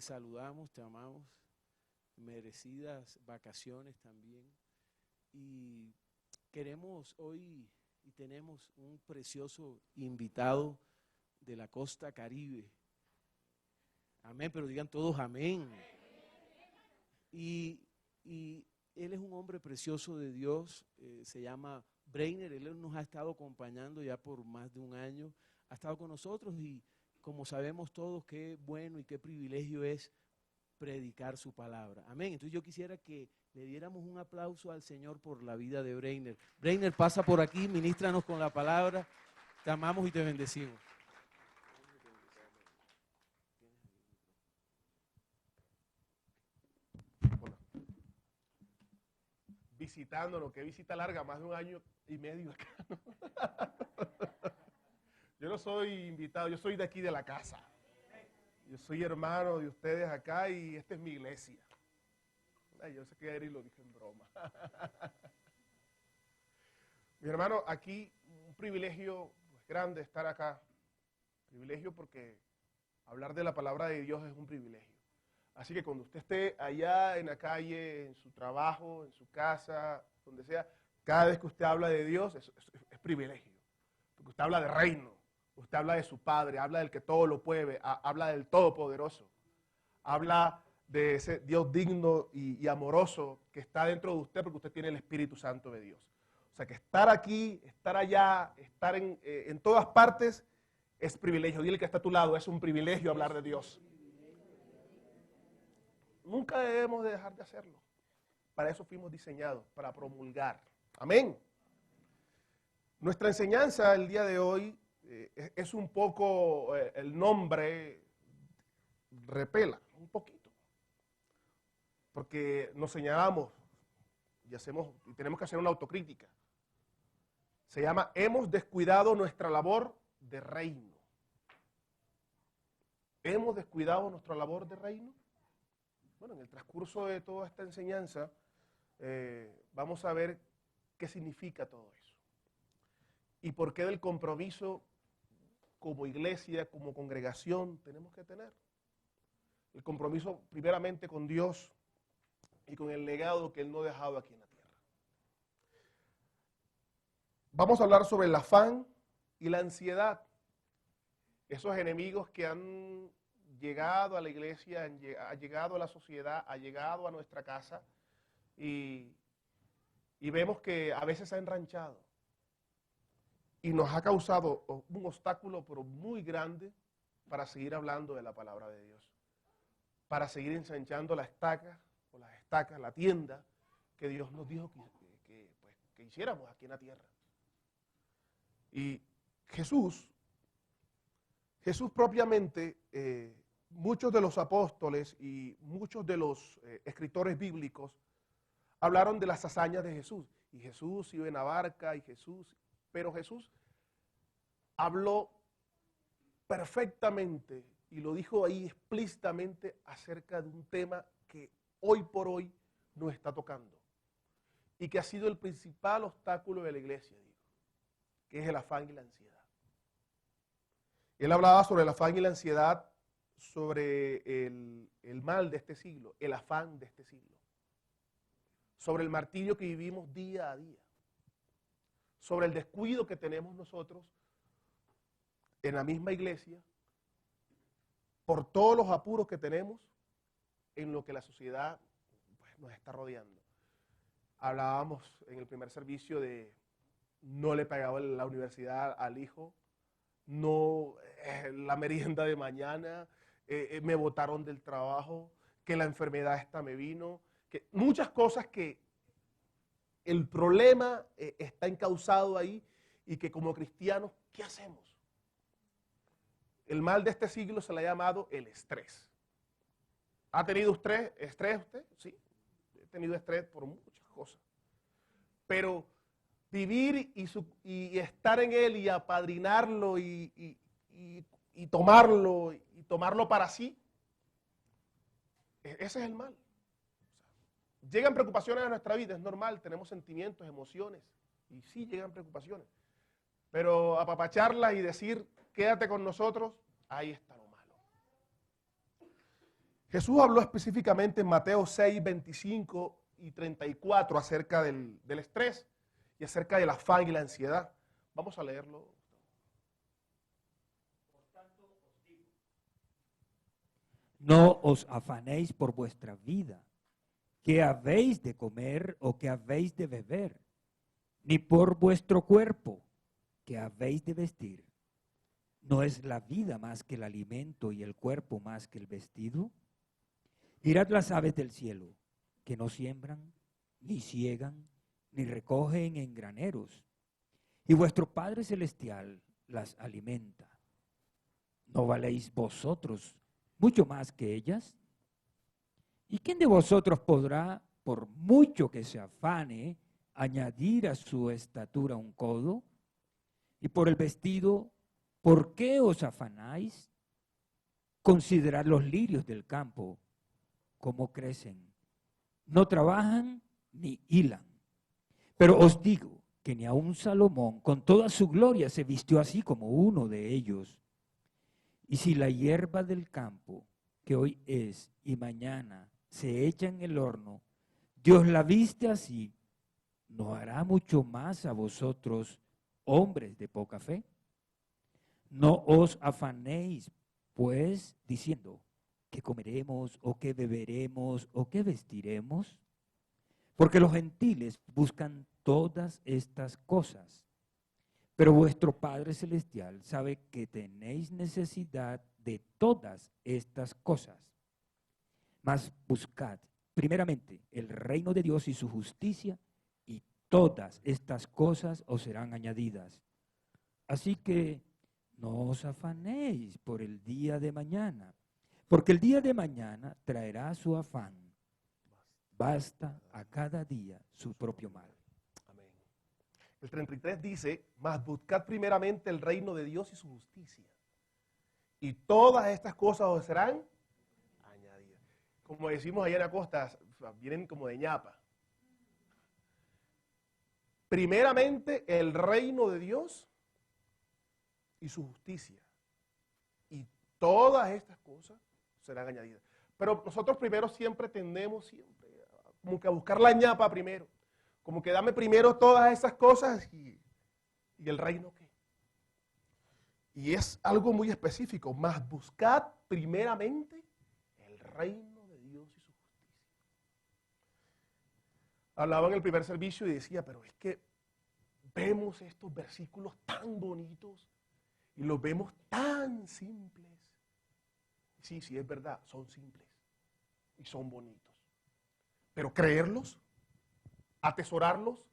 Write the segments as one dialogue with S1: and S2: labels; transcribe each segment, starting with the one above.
S1: saludamos, te amamos, merecidas vacaciones también. Y queremos hoy, y tenemos un precioso invitado de la costa Caribe. Amén, pero digan todos amén. Y él es un hombre precioso de Dios, se llama Breiner. Él nos ha estado acompañando ya por más de un año, ha estado con nosotros y como sabemos todos qué bueno y qué privilegio es predicar su palabra. Amén. Entonces yo quisiera que le diéramos un aplauso al Señor por la vida de Breiner. Breiner, pasa por aquí, ministranos con la palabra. Te amamos y te bendecimos.
S2: Bueno, visitándonos, qué visita larga, más de 1 año y medio acá, ¿no? Yo no soy invitado, yo soy de aquí de la casa. Yo soy hermano de ustedes acá y esta es mi iglesia. Ay, yo sé que Eric lo dije en broma. Mi hermano, aquí un privilegio pues, grande estar acá. Privilegio porque hablar de la palabra de Dios es un privilegio. Así que cuando usted esté allá en la calle, en su trabajo, en su casa, donde sea, cada vez que usted habla de Dios es privilegio. Porque usted habla de reino, usted habla de su Padre, habla del que todo lo puede, habla del Todopoderoso, habla de ese Dios digno y amoroso que está dentro de usted porque usted tiene el Espíritu Santo de Dios. O sea que estar aquí, estar allá, estar en todas partes es privilegio. Dile que está a tu lado, es un privilegio hablar de Dios. Nunca debemos de dejar de hacerlo. Para eso fuimos diseñados, para promulgar. Amén. Nuestra enseñanza el día de hoy es un poco, el nombre repela, un poquito. Porque nos señalamos y tenemos que hacer una autocrítica. Se llama, hemos descuidado nuestra labor de reino. ¿Hemos descuidado nuestra labor de reino? Bueno, en el transcurso de toda esta enseñanza vamos a ver qué significa todo eso. Y por qué del compromiso como iglesia, como congregación, tenemos que tener. El compromiso primeramente con Dios y con el legado que Él nos ha dejado aquí en la tierra. Vamos a hablar sobre el afán y la ansiedad. Esos enemigos que han llegado a la iglesia, ha llegado a la sociedad, ha llegado a nuestra casa y vemos que a veces ha enranchado y nos ha causado un obstáculo pero muy grande para seguir hablando de la palabra de Dios, para seguir ensanchando la estaca o las estacas, la tienda que Dios nos dijo que hiciéramos aquí en la tierra. Y Jesús propiamente, muchos de los apóstoles y muchos de los escritores bíblicos hablaron de las hazañas de Jesús. Y Jesús iba en la barca, pero Jesús habló perfectamente y lo dijo ahí explícitamente acerca de un tema que hoy por hoy nos está tocando y que ha sido el principal obstáculo de la iglesia, que es el afán y la ansiedad. Él hablaba sobre el afán y la ansiedad, sobre el mal de este siglo, el afán de este siglo, sobre el martirio que vivimos día a día, sobre el descuido que tenemos nosotros en la misma iglesia, por todos los apuros que tenemos en lo que la sociedad pues, nos está rodeando. Hablábamos en el primer servicio de no le pagaba la universidad al hijo, no la merienda de mañana, me botaron del trabajo, que la enfermedad esta me vino, que muchas cosas que el problema está encauzado ahí y que como cristianos, ¿qué hacemos? El mal de este siglo se le ha llamado el estrés. ¿Ha tenido estrés usted? Sí, he tenido estrés por muchas cosas. Pero vivir y estar en él y apadrinarlo y tomarlo para sí, ese es el mal. O sea, llegan preocupaciones a nuestra vida, es normal, tenemos sentimientos, emociones, y sí llegan preocupaciones. Pero apapacharlas y decir, quédate con nosotros, ahí está lo malo. Jesús habló específicamente en Mateo 6, 25 y 34 acerca del estrés y acerca del afán y la ansiedad. Vamos a leerlo.
S3: No os afanéis por vuestra vida, qué habéis de comer o qué habéis de beber, ni por vuestro cuerpo, qué habéis de vestir. ¿No es la vida más que el alimento y el cuerpo más que el vestido? Mirad las aves del cielo, que no siembran, ni ciegan, ni recogen en graneros, y vuestro Padre Celestial las alimenta. ¿No valéis vosotros mucho más que ellas? ¿Y quién de vosotros podrá, por mucho que se afane, añadir a su estatura un codo? Y por el vestido, ¿por qué os afanáis? Considerad los lirios del campo, cómo crecen. No trabajan ni hilan. Pero os digo que ni aun Salomón, con toda su gloria, se vistió así como uno de ellos. Y si la hierba del campo, que hoy es y mañana se echa en el horno, Dios la viste así, ¿no hará mucho más a vosotros, hombres de poca fe? No os afanéis, pues, diciendo, ¿qué comeremos o qué beberemos o qué vestiremos? Porque los gentiles buscan todas estas cosas. Pero vuestro Padre Celestial sabe que tenéis necesidad de todas estas cosas. Mas buscad primeramente el reino de Dios y su justicia, y todas estas cosas os serán añadidas. Así que no os afanéis por el día de mañana, porque el día de mañana traerá su afán. Basta a cada día su propio mal.
S2: Amén. El 33 dice, mas buscad primeramente el reino de Dios y su justicia, y todas estas cosas os serán añadidas. Como decimos allá en la costa, vienen como de ñapa. Primeramente el reino de Dios y su justicia, y todas estas cosas serán añadidas. Pero nosotros primero siempre tendemos como que a buscar la ñapa primero, como que dame primero todas esas cosas y el reino qué. Y es algo muy específico, mas buscad primeramente el reino de Dios y su justicia. Hablaba en el primer servicio y decía, pero es que vemos estos versículos tan bonitos y los vemos tan simples. Sí, sí, es verdad, son simples y son bonitos. Pero creerlos, atesorarlos,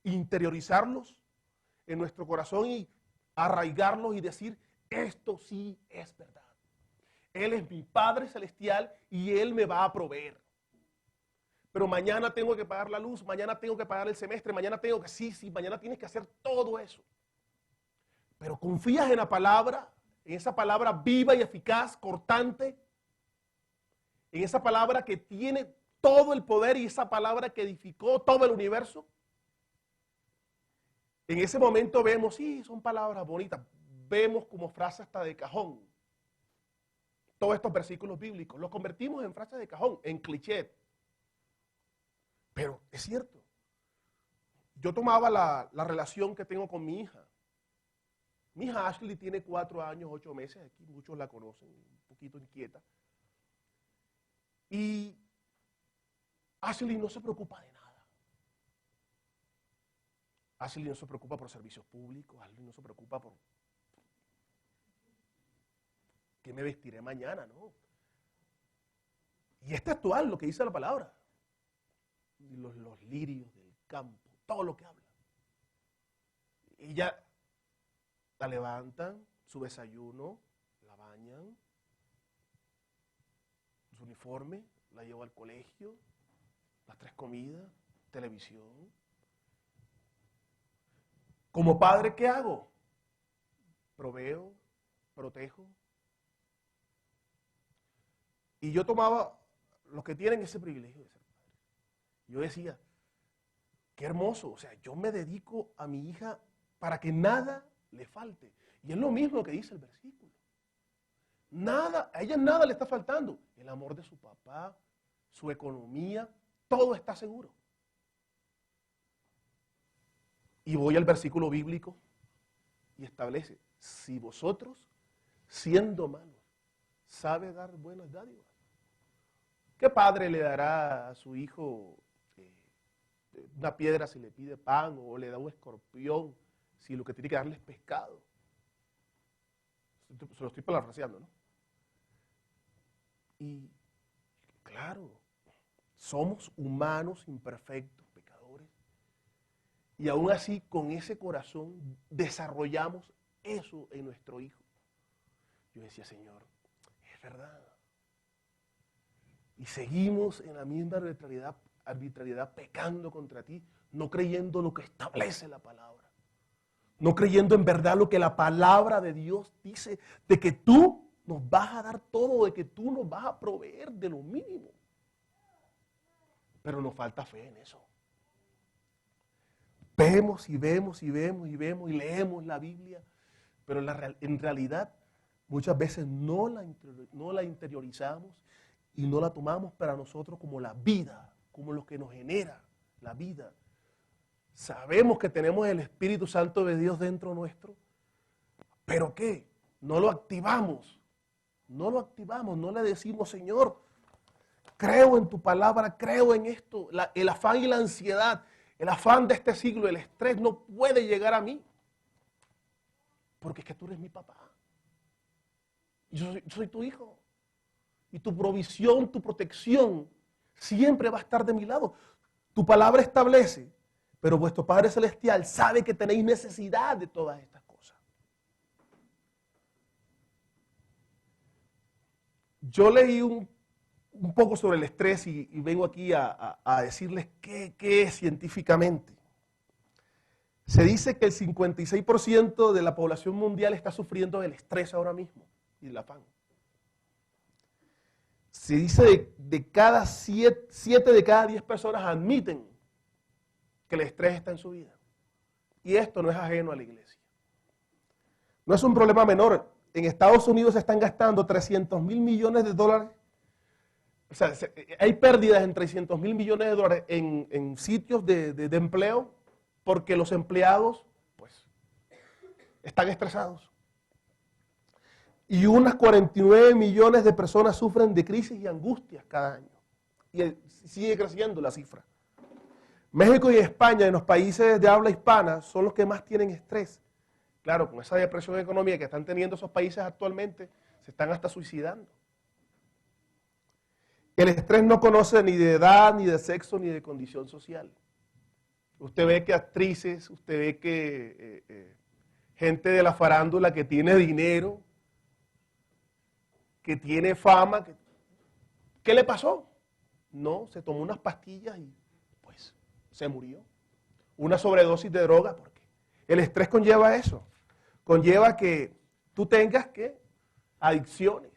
S2: interiorizarlos en nuestro corazón y arraigarlos y decir, esto sí es verdad. Él es mi Padre Celestial y Él me va a proveer. Pero mañana tengo que pagar la luz, mañana tengo que pagar el semestre, mañana tengo que, sí, mañana tienes que hacer todo eso. Pero confías en la palabra, en esa palabra viva y eficaz, cortante, en esa palabra que tiene todo el poder y esa palabra que edificó todo el universo. En ese momento vemos, sí, son palabras bonitas, vemos como frase hasta de cajón. Todos estos versículos bíblicos los convertimos en frases de cajón, en cliché. Pero es cierto. Yo tomaba la relación que tengo con mi hija. Mi hija Ashley tiene 4 años, 8 meses, aquí muchos la conocen, un poquito inquieta. Y Ashley no se preocupa de nada. Ashley no se preocupa por servicios públicos, Ashley no se preocupa por qué me vestiré mañana, ¿no? Y es textual lo que dice la palabra. Los lirios del campo, todo lo que habla. Ella la levantan, su desayuno, la bañan, su uniforme, la lleva al colegio, las 3 comidas, televisión. Como padre, ¿qué hago? Proveo, protejo. Y yo tomaba los que tienen ese privilegio de ser padre. Yo decía, qué hermoso, o sea, yo me dedico a mi hija para que nada le falte. Y es lo mismo que dice el versículo. Nada, a ella nada le está faltando. El amor de su papá, su economía, todo está seguro. Y voy al versículo bíblico y establece, si vosotros, siendo malos, sabe dar buenas dádivas, ¿qué padre le dará a su hijo una piedra si le pide pan, o le da un escorpión si lo que tiene que darle es pescado? Se lo estoy parafraseando, ¿no? Y claro, somos humanos, imperfectos, pecadores, y aún así con ese corazón desarrollamos eso en nuestro hijo. Yo decía, Señor, es verdad. Y seguimos en la misma arbitrariedad pecando contra ti, no creyendo lo que establece la palabra, no creyendo en verdad lo que la palabra de Dios dice, de que tú nos vas a dar todo, de que tú nos vas a proveer de lo mínimo. Pero nos falta fe en eso. Vemos y vemos y vemos y vemos y leemos la Biblia, pero en realidad muchas veces no la interiorizamos y no la tomamos para nosotros como la vida, como lo que nos genera la vida. Sabemos que tenemos el Espíritu Santo de Dios dentro nuestro, pero ¿qué? No lo activamos, no le decimos, Señor, creo en tu palabra, creo en esto. El afán y la ansiedad, el afán de este siglo, el estrés no puede llegar a mí, porque es que tú eres mi papá. Yo soy tu hijo. Y tu provisión, tu protección, siempre va a estar de mi lado. Tu palabra establece, pero vuestro Padre Celestial sabe que tenéis necesidad de todas estas cosas. Yo leí un poco sobre el estrés y vengo aquí a decirles qué es científicamente. Se dice que el 56% de la población mundial está sufriendo del estrés ahora mismo y del afán. Se dice de cada 7 de cada 10 personas admiten que el estrés está en su vida. Y esto no es ajeno a la iglesia. No es un problema menor. En Estados Unidos se están gastando 300 mil millones de dólares. O sea, hay pérdidas en 300 mil millones de dólares en sitios de empleo porque los empleados pues, están estresados. Y unas 49 millones de personas sufren de crisis y angustias cada año. Y sigue creciendo la cifra. México y España, en los países de habla hispana, son los que más tienen estrés. Claro, con esa depresión económica que están teniendo esos países actualmente, se están hasta suicidando. El estrés no conoce ni de edad, ni de sexo, ni de condición social. Usted ve que actrices, usted ve que gente de la farándula que tiene dinero, que tiene fama, ¿qué le pasó? No, se tomó unas pastillas y pues se murió. Una sobredosis de droga, porque el estrés conlleva eso. Conlleva que tú tengas adicciones,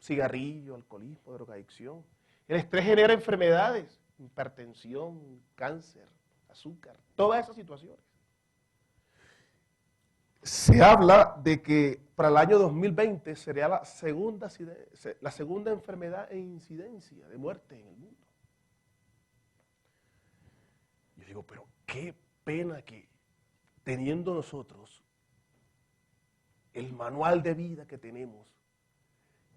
S2: cigarrillo, alcoholismo, drogadicción. El estrés genera enfermedades, hipertensión, cáncer, azúcar, todas esas situaciones. Se habla de que para el año 2020 sería la segunda enfermedad e incidencia de muerte en el mundo. Yo digo, pero qué pena que teniendo nosotros el manual de vida que tenemos,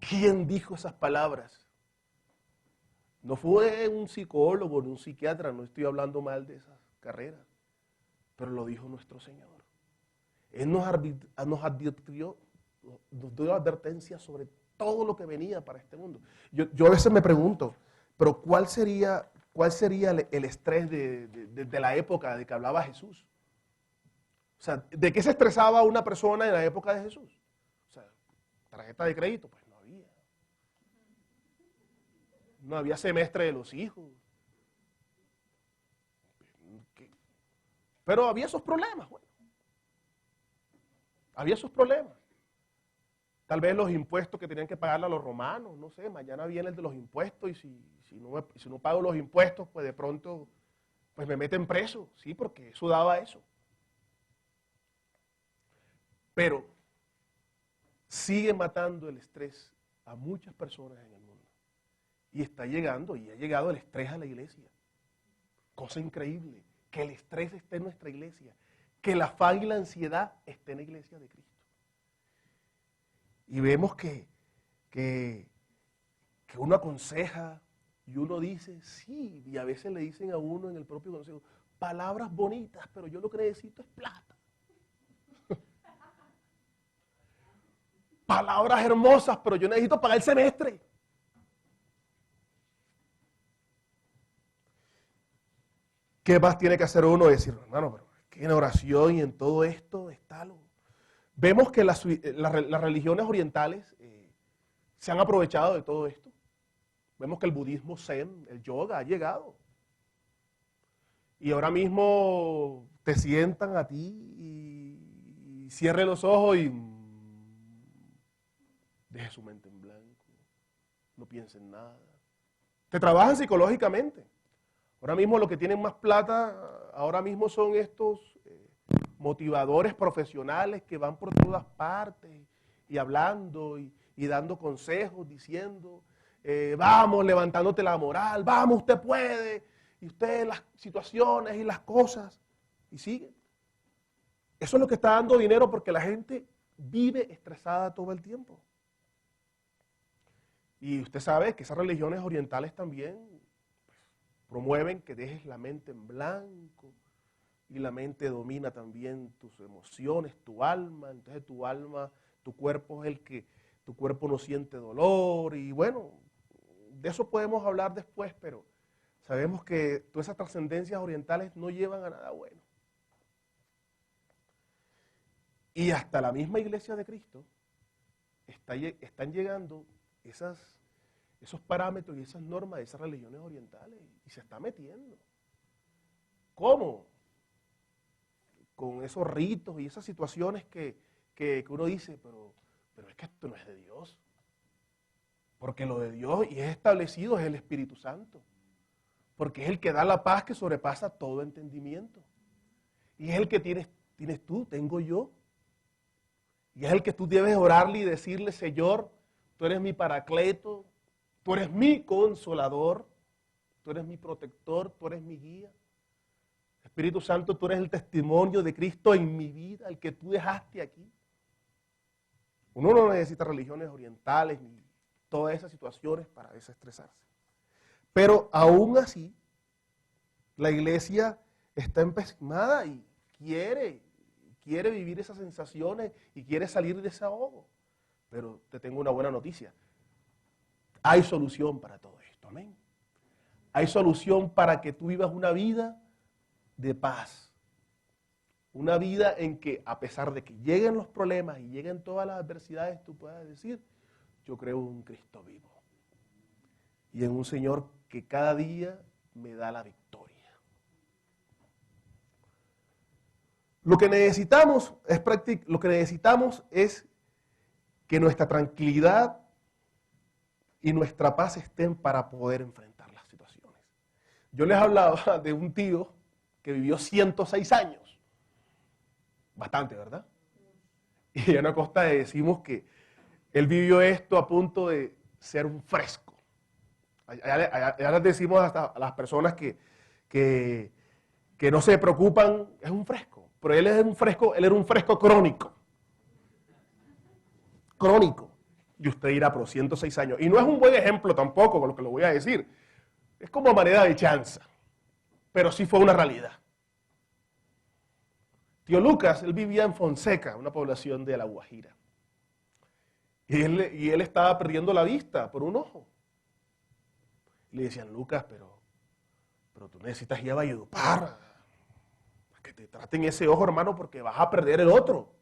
S2: ¿quién dijo esas palabras? No fue un psicólogo ni un psiquiatra, no estoy hablando mal de esas carreras, pero lo dijo nuestro Señor. Él nos advirtió, nos dio advertencia sobre todo lo que venía para este mundo. Yo a veces me pregunto, pero ¿cuál sería el estrés de la época de que hablaba Jesús? O sea, ¿de qué se estresaba una persona en la época de Jesús? O sea, tarjeta de crédito, pues no había. No había semestre de los hijos. Pero había esos problemas, bueno. Había esos problemas. Tal vez los impuestos que tenían que pagarle a los romanos, no sé, mañana viene el de los impuestos y si no pago los impuestos, pues de pronto pues me meten preso, sí, porque eso daba eso. Pero sigue matando el estrés a muchas personas en el mundo. Y está llegando, y ha llegado el estrés a la iglesia. Cosa increíble, que el estrés esté en nuestra iglesia, que el afán y la ansiedad esté en la iglesia de Cristo. Y vemos que uno aconseja y uno dice, sí, y a veces le dicen a uno en el propio consejo, palabras bonitas, pero yo lo que necesito es plata. Palabras hermosas, pero yo necesito pagar el semestre. ¿Qué más tiene que hacer uno? Decir, hermano, pero es que en oración y en todo esto está lo... Vemos que las religiones orientales se han aprovechado de todo esto. Vemos que el budismo zen, el yoga ha llegado. Y ahora mismo te sientan a ti y cierre los ojos y deje su mente en blanco. No piense en nada. Te trabajan psicológicamente. Ahora mismo lo que tienen más plata, ahora mismo son estos motivadores profesionales que van por todas partes y hablando y dando consejos, diciendo, vamos, levantándote la moral, vamos, usted puede, y usted las situaciones y las cosas, y siguen. Eso es lo que está dando dinero porque la gente vive estresada todo el tiempo. Y usted sabe que esas religiones orientales también promueven que dejes la mente en blanco y la mente domina también tus emociones, tu alma. Entonces tu alma, tu cuerpo es el que, tu cuerpo no siente dolor y bueno, de eso podemos hablar después, pero sabemos que todas esas trascendencias orientales no llevan a nada bueno. Y hasta la misma iglesia de Cristo están llegando esos parámetros y esas normas de esas religiones orientales y se está metiendo. ¿Cómo? Con esos ritos y esas situaciones que uno dice, pero es que esto no es de Dios. Porque lo de Dios y es establecido es el Espíritu Santo. Porque es el que da la paz que sobrepasa todo entendimiento. Y es el que tienes tú, tengo yo. Y es el que tú debes orarle y decirle, Señor, tú eres mi paracleto, tú eres mi consolador, tú eres mi protector, tú eres mi guía. Espíritu Santo, tú eres el testimonio de Cristo en mi vida, el que tú dejaste aquí. Uno no necesita religiones orientales ni todas esas situaciones para desestresarse. Pero aún así, la iglesia está empecinada y quiere vivir esas sensaciones y quiere salir de ese ahogo. Pero te tengo una buena noticia. Hay solución para todo esto, amén. Hay solución para que tú vivas una vida de paz. Una vida en que a pesar de que lleguen los problemas y lleguen todas las adversidades, tú puedas decir, yo creo en un Cristo vivo. Y en un Señor que cada día me da la victoria. Lo que necesitamos es que nuestra tranquilidad y nuestra paz estén para poder enfrentar las situaciones. Yo les hablaba de un tío que vivió 106 años. Bastante, ¿verdad? Y en Acosta decimos que él vivió esto a punto de ser un fresco. Ya les decimos hasta a las personas que no se preocupan, es un fresco. Pero él era un fresco crónico. Crónico. Y usted dirá, pero 106 años. Y no es un buen ejemplo tampoco con lo que lo voy a decir. Es como manera de chanza. Pero sí fue una realidad. Tío Lucas, él vivía en Fonseca, una población de La Guajira. Y él estaba perdiendo la vista por un ojo. Y le decían, Lucas, pero tú necesitas ir a Valledupar. Que te traten ese ojo, hermano, porque vas a perder el otro.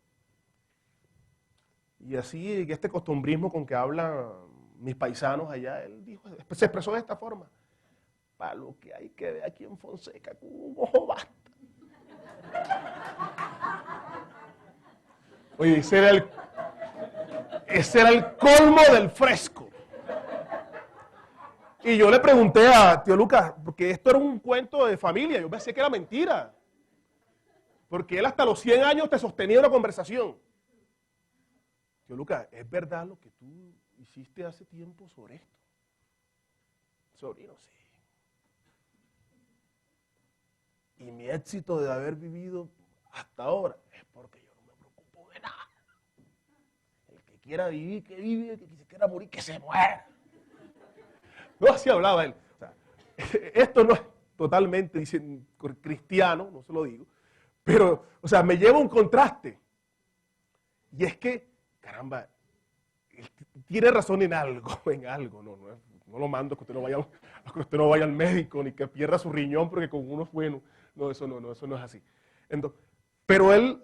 S2: Y así, este costumbrismo con que hablan mis paisanos allá, él se expresó de esta forma. Para lo que hay que ver aquí en Fonseca, con un ojo basta. Oye, ese era el colmo del fresco. Y yo le pregunté a tío Lucas, porque esto era un cuento de familia, yo pensé que era mentira. Porque él hasta los 100 años te sostenía una conversación. Tío Lucas, ¿es verdad lo que tú hiciste hace tiempo sobre esto? Sobrino, sí. Y mi éxito de haber vivido hasta ahora es porque yo no me preocupo de nada. El que quiera vivir, que vive, el que se quiera morir, que se muera. No, así hablaba él. O sea, esto no es totalmente dicen, cristiano, no se lo digo, pero, o sea, me lleva un contraste. Y es que, caramba, él tiene razón en algo, no lo mando a que usted no vaya al médico, ni que pierda su riñón porque con uno es bueno. No, eso no es así. Entonces, pero él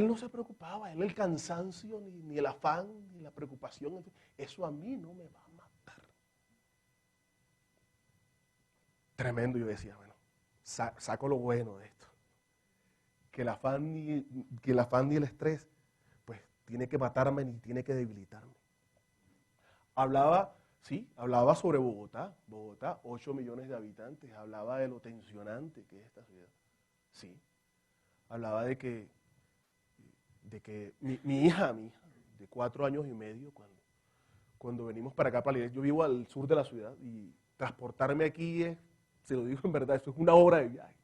S2: no se preocupaba, él el cansancio, ni el afán, ni la preocupación, eso a mí no me va a matar. Tremendo, yo decía, bueno, saco lo bueno de esto. Que el afán y el estrés, pues, tiene que matarme ni tiene que debilitarme. Hablaba sobre Bogotá, 8 millones de habitantes, hablaba de lo tensionante que es esta ciudad. Sí, hablaba de que mi hija de 4 años y medio, cuando venimos para acá, para la iglesia, yo vivo al sur de la ciudad y transportarme aquí se lo digo en verdad, eso es 1 hora de viaje.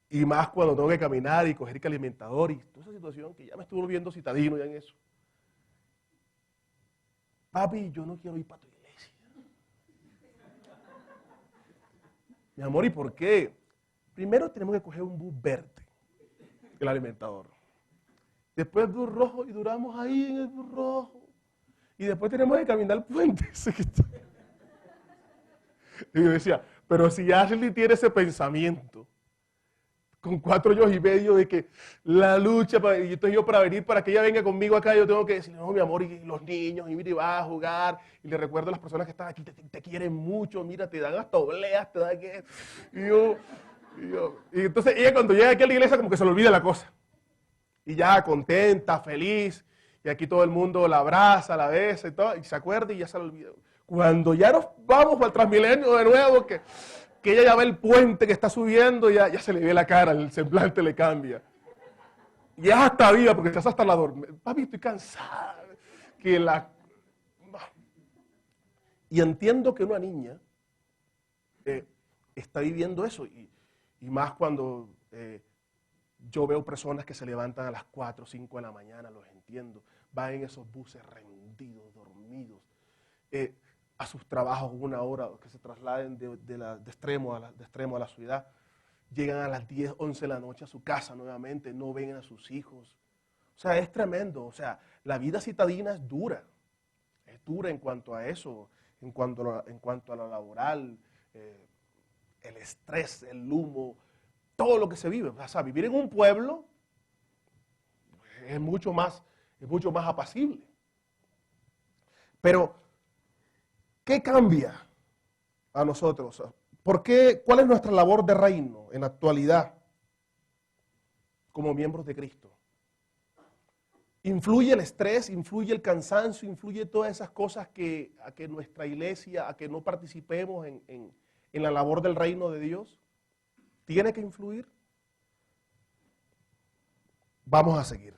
S2: Y más cuando tengo que caminar y coger que alimentador y toda esa situación que ya me estuve volviendo citadino ya en eso. Papi, yo no quiero ir para tu iglesia. Mi amor, ¿y por qué? Primero tenemos que coger un bus verde, el alimentador. Después el bus rojo y duramos ahí en el bus rojo. Y después tenemos que caminar el puente. Y yo decía, pero si Ashley tiene ese pensamiento, con 4 años y medio de que la lucha, y entonces yo para venir, para que ella venga conmigo acá, yo tengo que decirle, no, mi amor, y los niños, y mira, y vas a jugar, y le recuerdo a las personas que están aquí, te quieren mucho, mira, te dan hasta obleas, te dan que... Y entonces ella cuando llega aquí a la iglesia como que se le olvida la cosa. Y ya contenta, feliz, y aquí todo el mundo la abraza, la besa y todo, y se acuerda y ya se le olvida. Cuando ya nos vamos al Transmilenio de nuevo, que ella ya ve el puente que está subiendo, ya se le ve la cara, el semblante le cambia. Y es hasta viva, porque estás hasta la dormida. Papi, estoy cansada. Y entiendo que una niña está viviendo eso, y más cuando yo veo personas que se levantan a las 4 o 5 de la mañana, los entiendo, van en esos buses rendidos, dormidos, a sus trabajos 1 hora, que se trasladen de extremo a la ciudad, llegan a las 10, 11 de la noche a su casa nuevamente, no ven a sus hijos. O sea, es tremendo. O sea, la vida citadina es dura en cuanto a eso, en cuanto a lo laboral, el estrés, el humo, todo lo que se vive. O sea, vivir en un pueblo es mucho más apacible. Pero, ¿qué cambia a nosotros? ¿Cuál es nuestra labor de reino en la actualidad como miembros de Cristo? ¿Influye el estrés, influye el cansancio, influye todas esas cosas a que nuestra iglesia, a que no participemos en la labor del reino de Dios? ¿Tiene que influir? Vamos a seguir.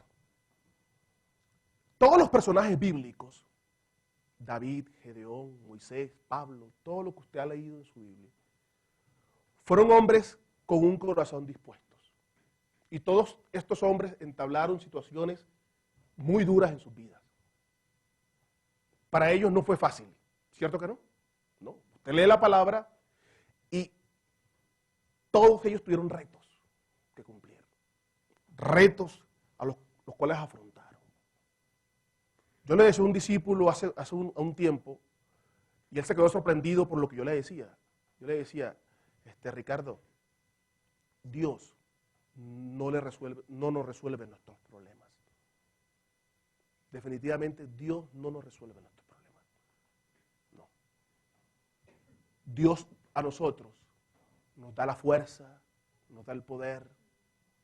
S2: Todos los personajes bíblicos, David, Gedeón, Moisés, Pablo, todo lo que usted ha leído en su Biblia, fueron hombres con un corazón dispuestos. Y todos estos hombres entablaron situaciones muy duras en sus vidas. Para ellos no fue fácil, ¿cierto que no? No. Usted lee la palabra y todos ellos tuvieron retos que cumplir. Retos a los cuales afrontaron. Yo le decía a un discípulo hace un tiempo, y él se quedó sorprendido por lo que yo le decía. Yo le decía, Ricardo, Dios no nos resuelve nuestros problemas. Definitivamente Dios no nos resuelve nuestros problemas. No. Dios a nosotros nos da la fuerza, nos da el poder,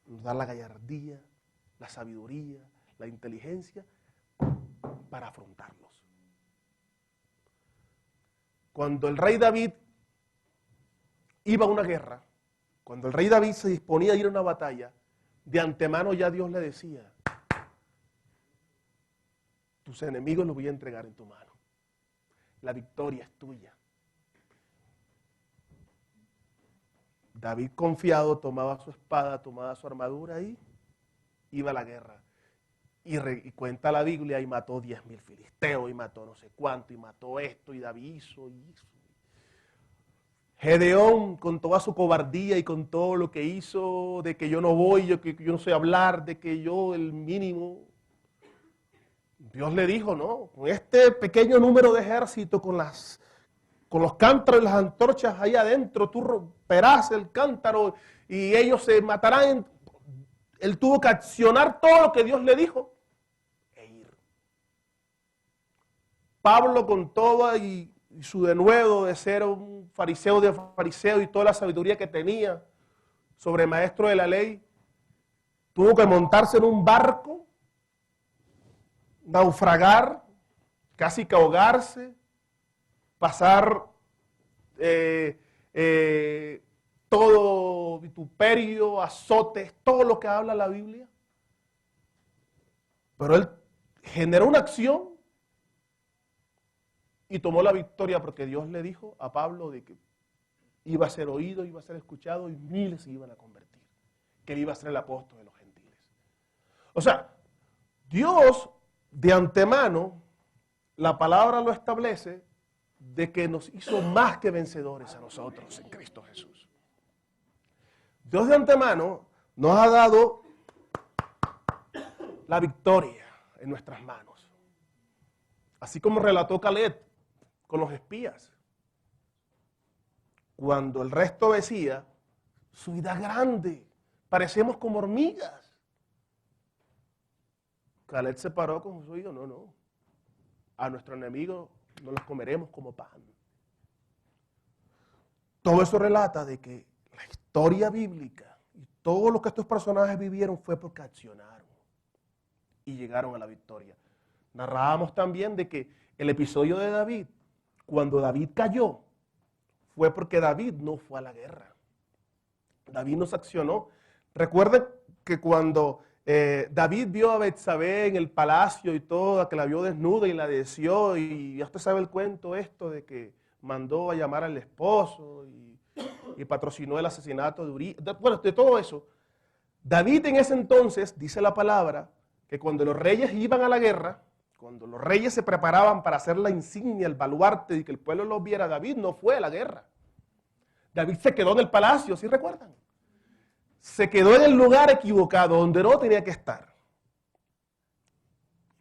S2: nos da la gallardía, la sabiduría, la inteligencia para afrontarlos. Cuando el rey David iba a una guerra, cuando el rey David se disponía a ir a una batalla, de antemano ya Dios le decía, tus enemigos los voy a entregar en tu mano. La victoria es tuya. David confiado tomaba su espada, tomaba su armadura y iba a la guerra. Y cuenta la Biblia y mató 10,000 filisteos y mató no sé cuánto y mató esto y David hizo y hizo. Gedeón con toda su cobardía y con todo lo que hizo, de que yo no voy, que yo no sé hablar, de que yo el mínimo. Dios le dijo, no, con este pequeño número de ejército, con los cántaros y las antorchas ahí adentro, tú romperás el cántaro y ellos se matarán. Él tuvo que accionar todo lo que Dios le dijo e ir. Pablo con todo y su denuedo de ser un fariseo de fariseo y toda la sabiduría que tenía sobre maestro de la ley, tuvo que montarse en un barco, naufragar, casi que ahogarse, pasar todo vituperio, azotes, todo lo que habla la Biblia. Pero él generó una acción y tomó la victoria porque Dios le dijo a Pablo de que iba a ser oído, iba a ser escuchado y miles se iban a convertir, que él iba a ser el apóstol de los gentiles. O sea, Dios de antemano, la palabra lo establece, de que nos hizo más que vencedores a nosotros en Cristo Jesús. Dios de antemano nos ha dado la victoria en nuestras manos. Así como relató Caleb con los espías. Cuando el resto decía, su vida es grande, parecemos como hormigas. Caleb se paró con Josué y dijo, no, a nuestro enemigo no los comeremos como pan. Todo eso relata de que la historia bíblica y todo lo que estos personajes vivieron fue porque accionaron y llegaron a la victoria. Narrábamos también de que el episodio de David, cuando David cayó, fue porque David no fue a la guerra. David no se accionó. Recuerden que cuando David vio a Betsabé en el palacio y todo, que la vio desnuda y la deseó, y ya usted sabe el cuento esto de que mandó a llamar al esposo y patrocinó el asesinato de Urías. Bueno, de todo eso. David en ese entonces, dice la palabra, que cuando los reyes iban a la guerra, cuando los reyes se preparaban para hacer la insignia, el baluarte y que el pueblo los viera, David no fue a la guerra. David se quedó en el palacio, ¿sí recuerdan? Se quedó en el lugar equivocado, donde no tenía que estar.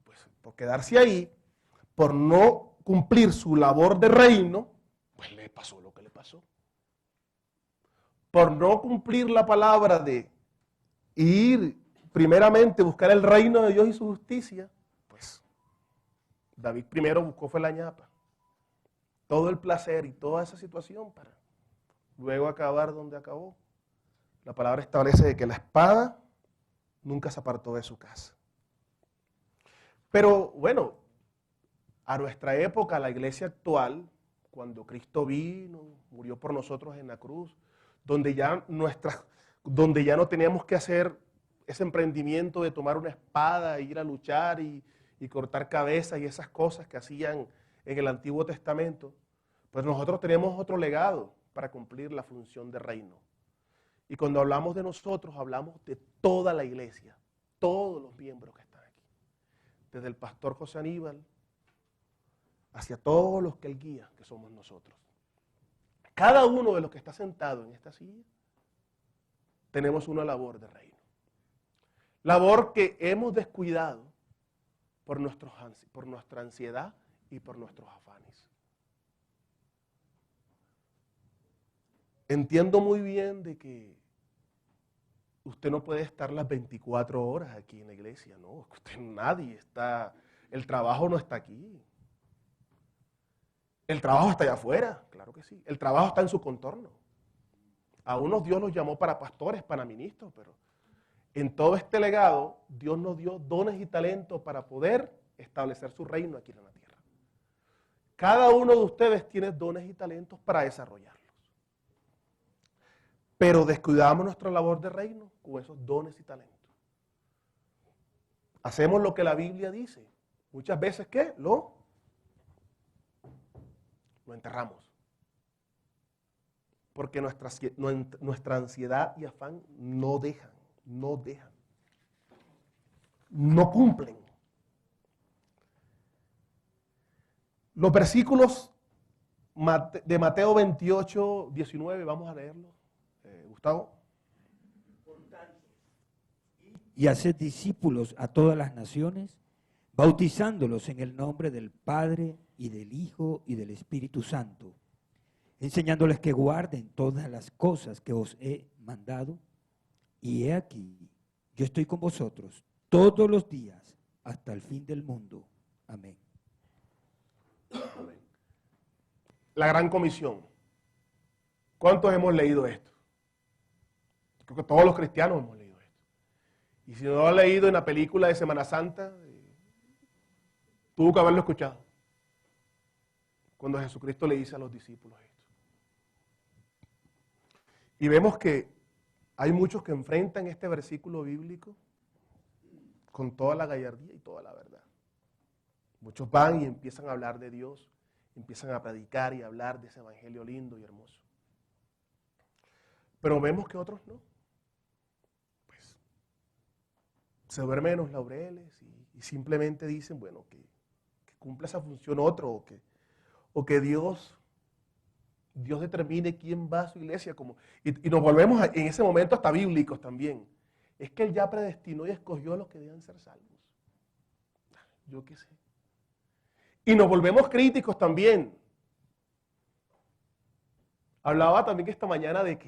S2: Pues por quedarse ahí, por no cumplir su labor de reino, pues le pasó lo que le pasó. Por no cumplir la palabra de ir primeramente a buscar el reino de Dios y su justicia, pues David primero buscó fue la ñapa. Todo el placer y toda esa situación para luego acabar donde acabó. La palabra establece de que la espada nunca se apartó de su casa. Pero bueno, a nuestra época, la iglesia actual, cuando Cristo vino, murió por nosotros en la cruz, donde ya no teníamos que hacer ese emprendimiento de tomar una espada e ir a luchar y cortar cabezas y esas cosas que hacían en el Antiguo Testamento, pues nosotros tenemos otro legado para cumplir la función de reino. Y cuando hablamos de nosotros, hablamos de toda la iglesia, todos los miembros que están aquí. Desde el pastor José Aníbal, hacia todos los que él guía, que somos nosotros. Cada uno de los que está sentado en esta silla, tenemos una labor de reino. Labor que hemos descuidado por nuestra ansiedad y por nuestros afanes. Entiendo muy bien de que usted no puede estar las 24 horas aquí en la iglesia, no, usted nadie está, el trabajo no está aquí. El trabajo está allá afuera, claro que sí. El trabajo está en su contorno. A unos Dios los llamó para pastores, para ministros, pero en todo este legado Dios nos dio dones y talentos para poder establecer su reino aquí en la tierra. Cada uno de ustedes tiene dones y talentos para desarrollarlos. Pero descuidamos nuestra labor de reino con esos dones y talentos. Hacemos lo que la Biblia dice, muchas veces, ¿qué? Lo enterramos. Porque nuestra ansiedad y afán no dejan, no cumplen. Los versículos de Mateo 28, 19, vamos a leerlo. Gustavo.
S3: Y haced discípulos a todas las naciones, bautizándolos en el nombre del Padre y del Hijo y del Espíritu Santo, enseñándoles que guarden todas las cosas que os he mandado. Y he aquí, yo estoy con vosotros todos los días hasta el fin del mundo. Amén.
S2: Amén. La gran comisión. ¿Cuántos hemos leído esto? Creo que todos los cristianos hemos leído esto. Y si no lo han leído en la película de Semana Santa, tuvo que haberlo escuchado. Cuando Jesucristo le dice a los discípulos esto. Y vemos que hay muchos que enfrentan este versículo bíblico con toda la gallardía y toda la verdad. Muchos van y empiezan a hablar de Dios, empiezan a predicar y a hablar de ese evangelio lindo y hermoso. Pero vemos que otros no. Pues se duermen en los laureles y simplemente dicen, bueno, que cumpla esa función otro, o que Dios determine quién va a su iglesia. Y nos volvemos en ese momento hasta bíblicos también. Es que Él ya predestinó y escogió a los que deben ser salvos. Yo qué sé. Y nos volvemos críticos también. Hablaba también esta mañana de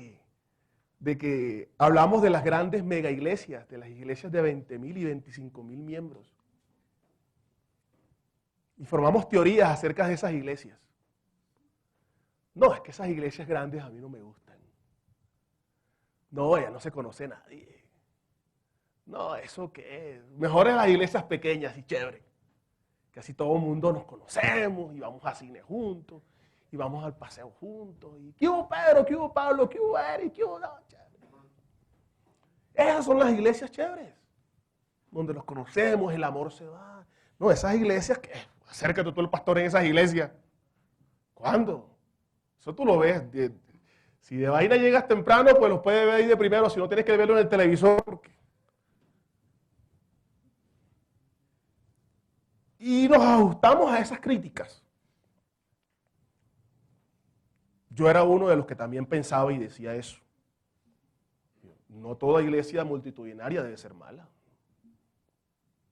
S2: que hablamos de las grandes mega iglesias, de las iglesias de 20,000 y 25,000 miembros. Y formamos teorías acerca de esas iglesias. No, es que esas iglesias grandes a mí no me gustan. No, ya no se conoce a nadie. No, ¿eso qué es? Mejor en las iglesias pequeñas y chévere. Que así todo el mundo nos conocemos y vamos a cine juntos y vamos al paseo juntos. Y ¿qué hubo Pedro? ¿Qué hubo Pablo? ¿Qué hubo Eric? ¿Qué hubo? No, chévere. Esas son las iglesias chéveres, donde nos conocemos, el amor se va. No, esas iglesias, ¿qué? Acércate tú el pastor en esas iglesias. ¿Cuándo? Eso tú lo ves. Si de vaina llegas temprano, pues los puedes ver ahí de primero. Si no, tienes que verlo en el televisor. Y nos ajustamos a esas críticas. Yo era uno de los que también pensaba y decía eso. No toda iglesia multitudinaria debe ser mala.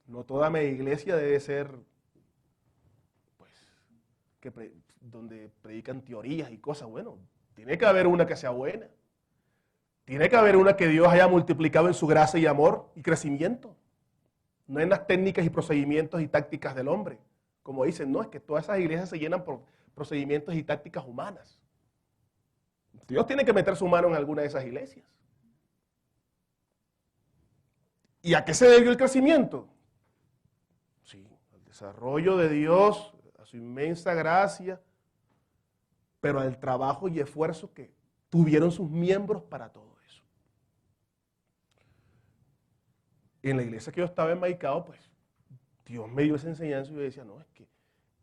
S2: No toda mega iglesia debe ser, pues, donde predican teorías y cosas. Bueno, tiene que haber una que sea buena. Tiene que haber una que Dios haya multiplicado en su gracia y amor y crecimiento. No en las técnicas y procedimientos y tácticas del hombre. Como dicen, no, es que todas esas iglesias se llenan por procedimientos y tácticas humanas. Dios tiene que meter su mano en alguna de esas iglesias. ¿Y a qué se debió el crecimiento? Sí, al desarrollo de Dios, a su inmensa gracia, pero al trabajo y esfuerzo que tuvieron sus miembros para todo eso. En la iglesia que yo estaba en Maicao, pues, Dios me dio esa enseñanza y yo decía, no, es que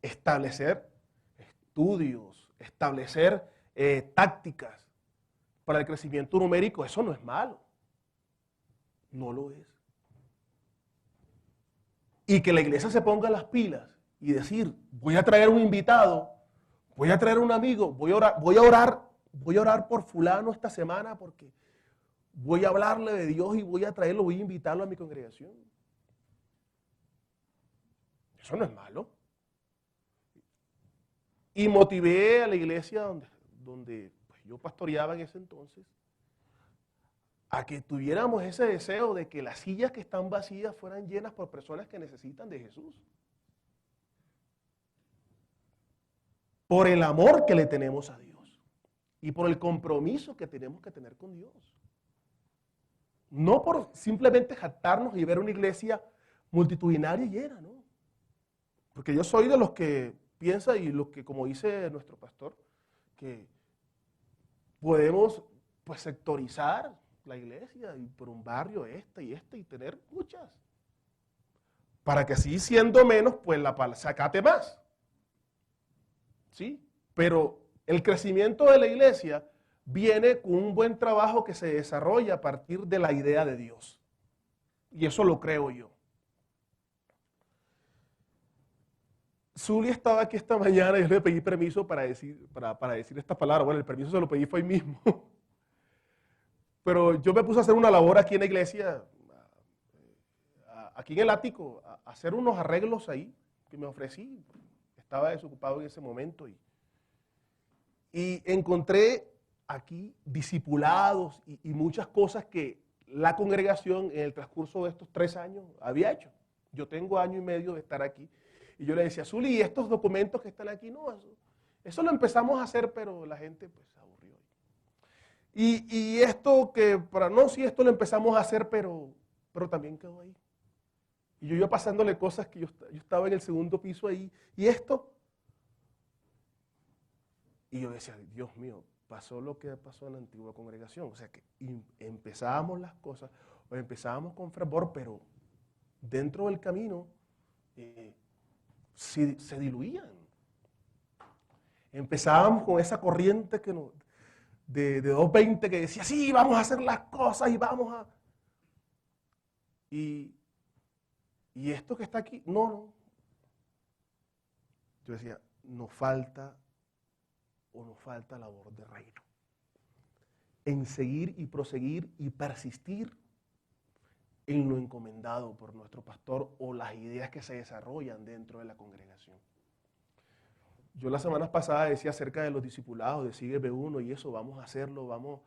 S2: establecer estudios, establecer tácticas para el crecimiento numérico, eso no es malo. No lo es. Y que la iglesia se ponga las pilas y decir, voy a traer un invitado, voy a traer un amigo, voy a orar por fulano esta semana porque voy a hablarle de Dios y voy a traerlo, voy a invitarlo a mi congregación. Eso no es malo. Y motivé a la iglesia donde pues, yo pastoreaba en ese entonces a que tuviéramos ese deseo de que las sillas que están vacías fueran llenas por personas que necesitan de Jesús. Por el amor que le tenemos a Dios y por el compromiso que tenemos que tener con Dios. No por simplemente jactarnos y ver una iglesia multitudinaria llena, ¿no? Porque yo soy de los que piensa y los que, como dice nuestro pastor, que podemos pues sectorizar la iglesia y por un barrio y tener muchas. para que así siendo menos, pues se acate más. ¿Sí? Pero el crecimiento de la iglesia viene con un buen trabajo que se desarrolla a partir de la idea de Dios. Y eso lo creo yo. Zuli estaba aquí esta mañana y yo le pedí permiso para decir estas palabras. Bueno, el permiso se lo pedí fue ahí mismo. Pero yo me puse a hacer una labor aquí en la iglesia, aquí en el ático, a hacer unos arreglos ahí que me ofrecí. Estaba desocupado en ese momento y encontré aquí discipulados y muchas cosas que la congregación en el transcurso de estos 3 años había hecho. Yo tengo 1 año y medio de estar aquí. Y yo le decía, Zuli, ¿y estos documentos que están aquí? No, eso lo empezamos a hacer, pero la gente pues se aburrió. Y esto esto lo empezamos a hacer, pero también quedó ahí. Y yo iba pasándole cosas que yo estaba en el 2.º piso ahí, y esto. Y yo decía, Dios mío, pasó lo que pasó en la antigua congregación. O sea que empezábamos las cosas, o empezábamos con fervor, pero dentro del camino se diluían. Empezábamos con esa corriente de 220 que decía, sí, vamos a hacer las cosas y vamos a... Y esto que está aquí, no. Yo decía, nos falta labor de reino. En seguir y proseguir y persistir en lo encomendado por nuestro pastor o las ideas que se desarrollan dentro de la congregación. Yo las semanas pasadas decía acerca de los discipulados, de Sigue B1 y eso, vamos a hacerlo,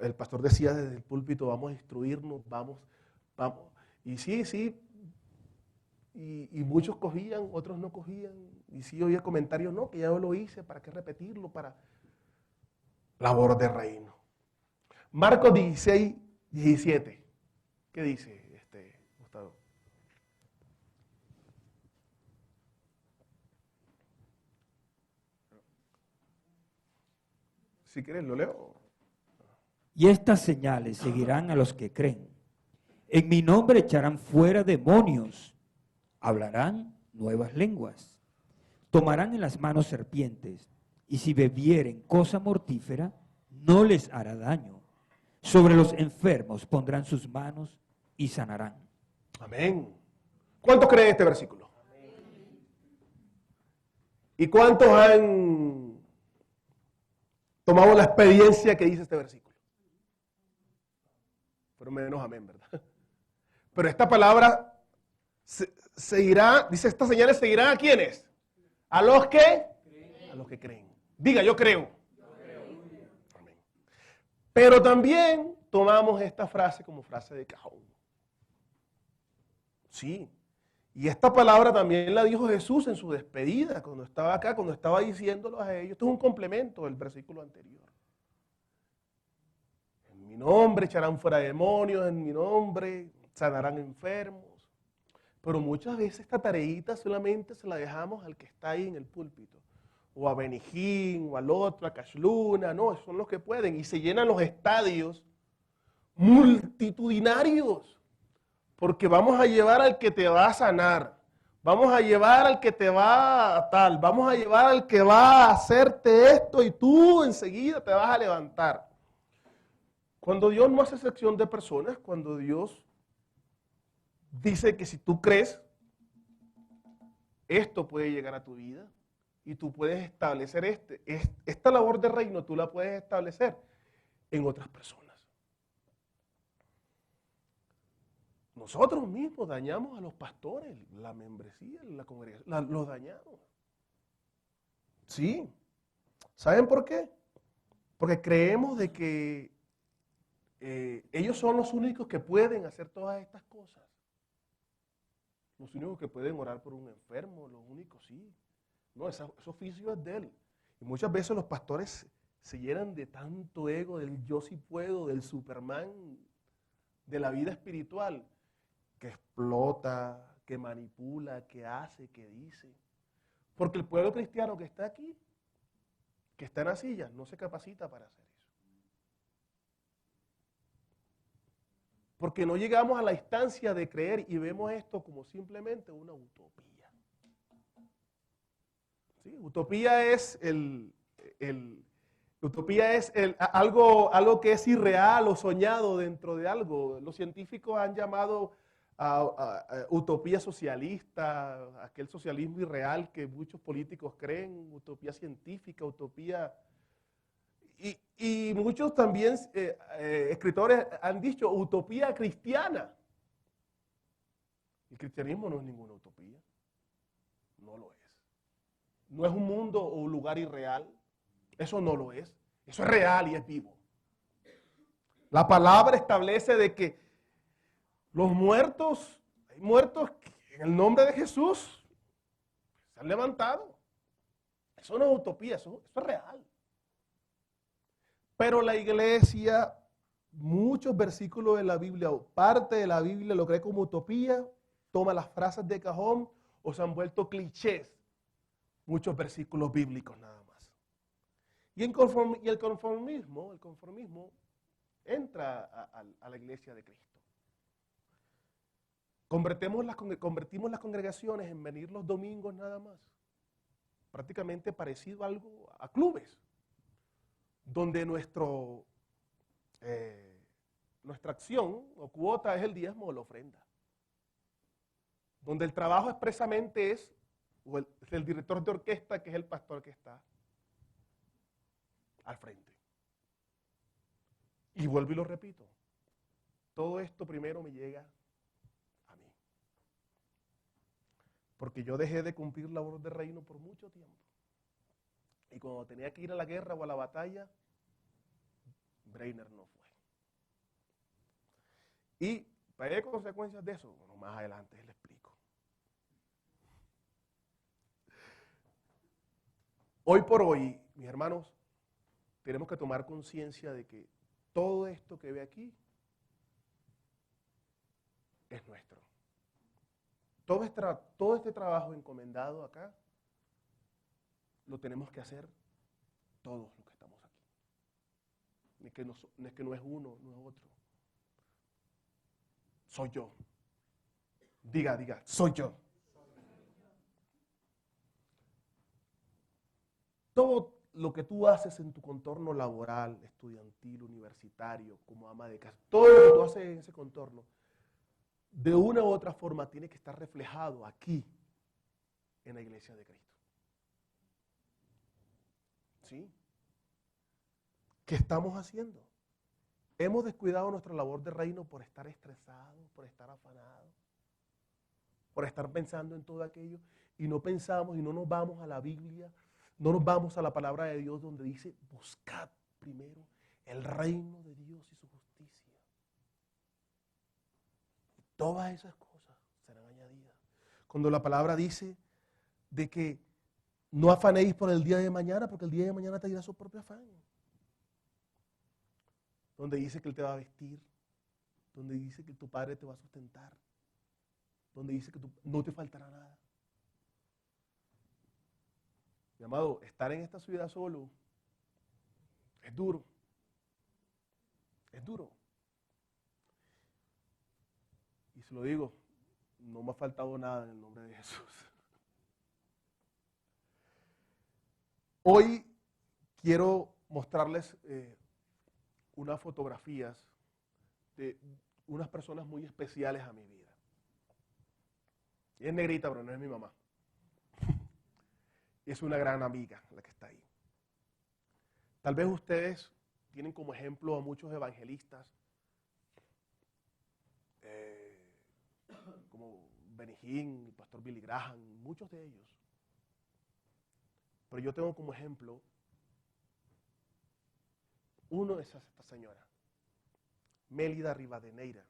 S2: el pastor decía desde el púlpito, vamos a instruirnos, vamos. Y sí, y muchos cogían, otros no cogían, y sí oía comentarios, no, que ya yo lo hice, ¿para qué repetirlo? Para labor de reino. Marcos 16, 17. ¿Qué dice Gustavo? Si quieres lo leo.
S3: Y estas señales seguirán a los que creen. En mi nombre echarán fuera demonios, hablarán nuevas lenguas, tomarán en las manos serpientes, y si bebieren cosa mortífera, no les hará daño. Sobre los enfermos pondrán sus manos y sanarán.
S2: Amén. ¿Cuántos creen este versículo? Amén. ¿Y cuántos han tomado la experiencia que dice este versículo? Pero menos amén, ¿verdad? Pero esta palabra seguirá, dice, estas señales seguirán ¿a quiénes? ¿A los que? A los que creen. Diga, yo creo. Amén. Pero también tomamos esta frase como frase de cajón. Sí. Y esta palabra también la dijo Jesús en su despedida, cuando estaba acá, cuando estaba diciéndolo a ellos. Esto es un complemento del versículo anterior. En mi nombre echarán fuera demonios, en mi nombre sanarán enfermos. Pero muchas veces esta tareita solamente se la dejamos al que está ahí en el púlpito. O a Benijín, o al otro, a Cashluna. No, son los que pueden. Y se llenan los estadios multitudinarios. Porque vamos a llevar al que te va a sanar. Vamos a llevar al que te va a tal. Vamos a llevar al que va a hacerte esto y tú enseguida te vas a levantar. Cuando Dios no hace excepción de personas, cuando Dios dice que si tú crees, esto puede llegar a tu vida y tú puedes establecer esta labor de reino, tú la puedes establecer en otras personas. Nosotros mismos dañamos a los pastores, la membresía, la congregación, los dañamos. Sí. ¿Saben por qué? Porque creemos de que ellos son los únicos que pueden hacer todas estas cosas. Los únicos que pueden orar por un enfermo, los únicos, sí. No, ese oficio es de él. Y muchas veces los pastores se llenan de tanto ego, del yo sí puedo, del Superman, de la vida espiritual, que explota, que manipula, que hace, que dice. Porque el pueblo cristiano que está aquí, que está en la silla, no se capacita para hacer eso. Porque no llegamos a la instancia de creer y vemos esto como simplemente una utopía. ¿Sí? Utopía es algo que es irreal o soñado dentro de algo. Los científicos han llamado a utopía socialista, aquel socialismo irreal que muchos políticos creen, utopía científica, utopía... Y muchos también escritores han dicho utopía cristiana. El cristianismo no es ninguna utopía, no lo es. No es un mundo o un lugar irreal, eso no lo es. Eso es real y es vivo. La palabra establece de que los muertos, hay muertos que en el nombre de Jesús se han levantado. Eso no es utopía, eso es real. Pero la iglesia, muchos versículos de la Biblia o parte de la Biblia lo cree como utopía, toma las frases de cajón o se han vuelto clichés. Muchos versículos bíblicos nada más. Y el conformismo entra a la iglesia de Cristo. Convertimos las congregaciones en venir los domingos nada más. Prácticamente parecido algo a clubes, donde nuestra acción o cuota es el diezmo o la ofrenda. Donde el trabajo expresamente es el director de orquesta, que es el pastor que está al frente. Y vuelvo y lo repito, todo esto primero me llega a mí. Porque yo dejé de cumplir labor de reino por mucho tiempo. Y cuando tenía que ir a la guerra o a la batalla, Breiner no fue. ¿Y pagué consecuencias de eso? Bueno, más adelante les explico. Hoy por hoy, mis hermanos, tenemos que tomar conciencia de que todo esto que ve aquí es nuestro. Todo este trabajo encomendado acá lo tenemos que hacer todos los que estamos aquí. No es que no es uno, no es otro. Soy yo. Diga, soy yo. Todo lo que tú haces en tu contorno laboral, estudiantil, universitario, como ama de casa, todo lo que tú haces en ese contorno, de una u otra forma tiene que estar reflejado aquí, en la iglesia de Cristo. ¿Sí? ¿Qué estamos haciendo? Hemos descuidado nuestra labor de reino por estar estresados, por estar afanados, por estar pensando en todo aquello, y no pensamos y no nos vamos a la Biblia, no nos vamos a la palabra de Dios donde dice, buscad primero el reino de Dios y su justicia. Y todas esas cosas serán añadidas. Cuando la palabra dice de que no afanéis por el día de mañana, porque el día de mañana te dirá su propio afán. Donde dice que Él te va a vestir, donde dice que tu Padre te va a sustentar, donde dice que no te faltará nada. Mi amado, estar en esta ciudad solo es duro. Es duro. Y se lo digo, no me ha faltado nada en el nombre de Jesús. Hoy quiero mostrarles unas fotografías de unas personas muy especiales a mi vida. Y es negrita, pero no es mi mamá. Es una gran amiga la que está ahí. Tal vez ustedes tienen como ejemplo a muchos evangelistas, como Benny Hinn, el pastor Billy Graham, muchos de ellos. Pero yo tengo como ejemplo uno de esta señora, Mélida Rivadeneira.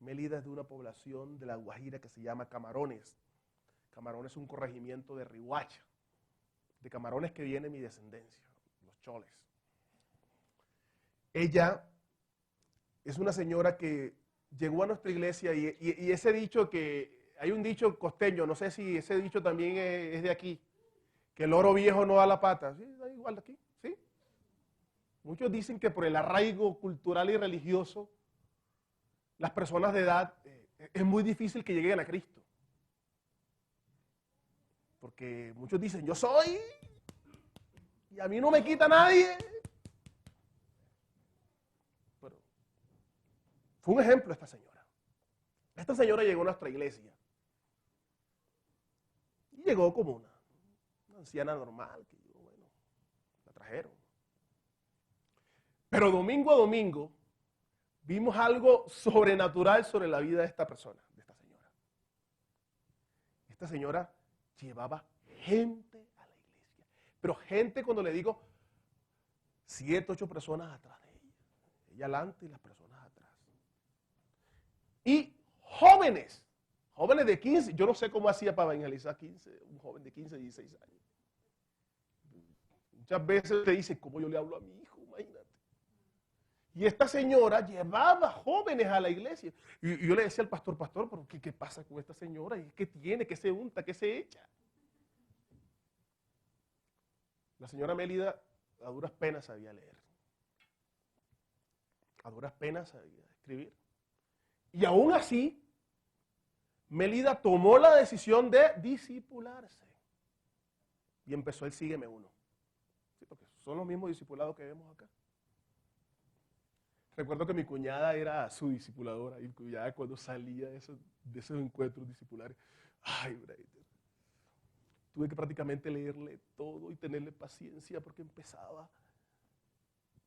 S2: Mélida es de una población de La Guajira que se llama Camarones. Camarones es un corregimiento de Riohacha. De Camarones que viene mi descendencia, los choles. Ella es una señora que llegó a nuestra iglesia y ese dicho que, hay un dicho costeño, no sé si ese dicho también es de aquí, que el loro viejo no da la pata. Sí, da igual de aquí, ¿sí? Muchos dicen que por el arraigo cultural y religioso las personas de edad, es muy difícil que lleguen a Cristo. Porque muchos dicen, yo soy, y a mí no me quita nadie. Pero fue un ejemplo esta señora. Esta señora llegó a nuestra iglesia. Y llegó como una anciana normal, que yo, bueno, la trajeron. Pero domingo a domingo vimos algo sobrenatural sobre la vida de esta persona, de esta señora. Esta señora llevaba gente a la iglesia. Pero gente, cuando le digo, 7, 8 personas atrás de ella. Ella adelante y las personas atrás. Y jóvenes de 15, yo no sé cómo hacía para evangelizar 15, un joven de 15, 16 años. Muchas veces te dice, ¿cómo yo le hablo a mi hijo? Imagínate. Y esta señora llevaba jóvenes a la iglesia. Y yo le decía al pastor, ¿pero qué pasa con esta señora? ¿Qué tiene? ¿Qué se unta? ¿Qué se echa? La señora Mélida a duras penas sabía leer. A duras penas sabía escribir. Y aún así, Mélida tomó la decisión de discipularse. Y empezó el Sígueme Uno. Sí, porque son los mismos discipulados que vemos acá. Recuerdo que mi cuñada era su discipuladora y mi cuñada cuando salía de esos encuentros discipulares, ay, Brady, tuve que prácticamente leerle todo y tenerle paciencia porque empezaba.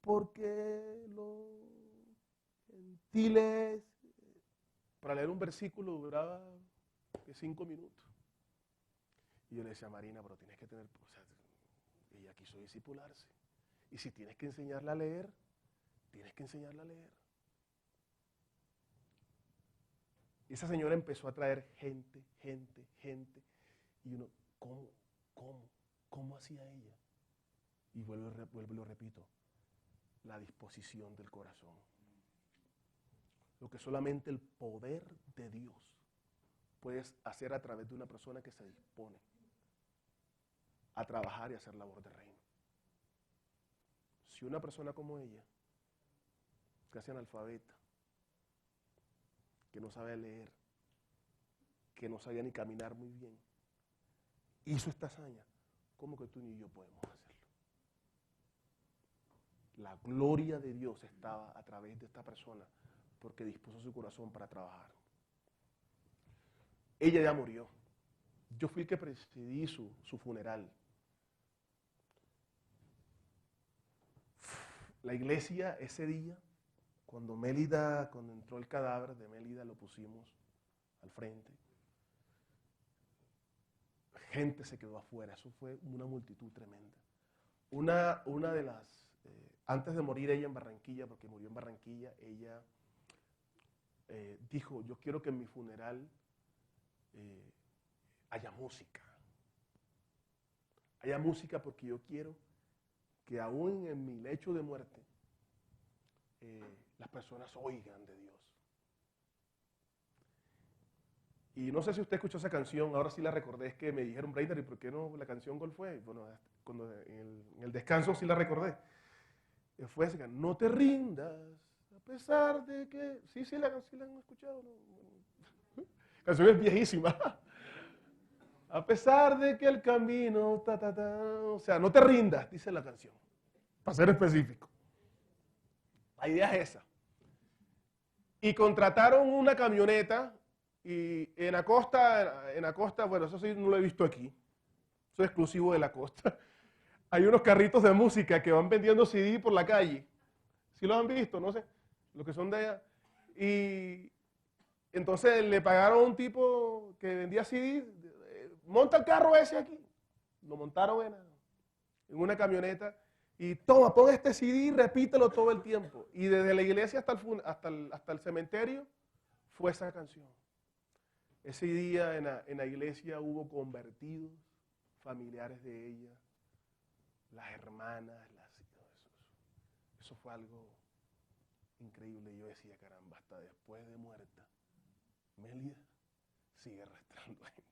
S2: Porque los gentiles, para leer un versículo duraba 5 minutos. Y yo le decía a Marina, pero tienes que tener, o sea, ella quiso discipularse. Y si tienes que enseñarla a leer, tienes que enseñarla a leer. Y esa señora empezó a traer gente. Y uno, ¿cómo hacía ella? Y vuelvo y lo repito, la disposición del corazón. Lo que solamente el poder de Dios puede hacer a través de una persona que se dispone a trabajar y hacer labor de reino. Si una persona como ella, casi analfabeta, que no sabe leer, que no sabía ni caminar muy bien, hizo esta hazaña, ¿cómo que tú ni yo podemos hacerlo? La gloria de Dios estaba a través de esta persona porque dispuso su corazón para trabajar. Ella ya murió. Yo fui el que presidí su funeral. La iglesia ese día, cuando entró el cadáver de Mélida, lo pusimos al frente. Gente se quedó afuera, eso fue una multitud tremenda. Una de las, antes de morir ella en Barranquilla, porque murió en Barranquilla, ella dijo, yo quiero que en mi funeral haya música. Haya música porque yo quiero que aún en mi lecho de muerte las personas oigan de Dios. Y no sé si usted escuchó esa canción, ahora sí la recordé, es que me dijeron, Brainer, ¿y por qué no la canción cuál fue? Bueno, cuando en el descanso sí la recordé. Fue esa, no te rindas, a pesar de que... Sí la han escuchado. ¿No? La canción es viejísima. A pesar de que el camino, o sea, no te rindas, dice la canción, para ser específico. La idea es esa. Y contrataron una camioneta y en la costa, bueno, eso sí no lo he visto aquí, eso es exclusivo de la costa. Hay unos carritos de música que van vendiendo CD por la calle. ¿Sí los han visto? No sé, los que son de allá. Y entonces le pagaron a un tipo que vendía CD, monta el carro ese aquí. Lo montaron en una camioneta y toma, pon este CD y repítelo todo el tiempo. Y desde la iglesia hasta el cementerio fue esa canción. Ese día en la iglesia hubo convertidos, familiares de ella, las hermanas, eso fue algo increíble. Yo decía, caramba, hasta después de muerta, Mélida sigue arrastrando gente.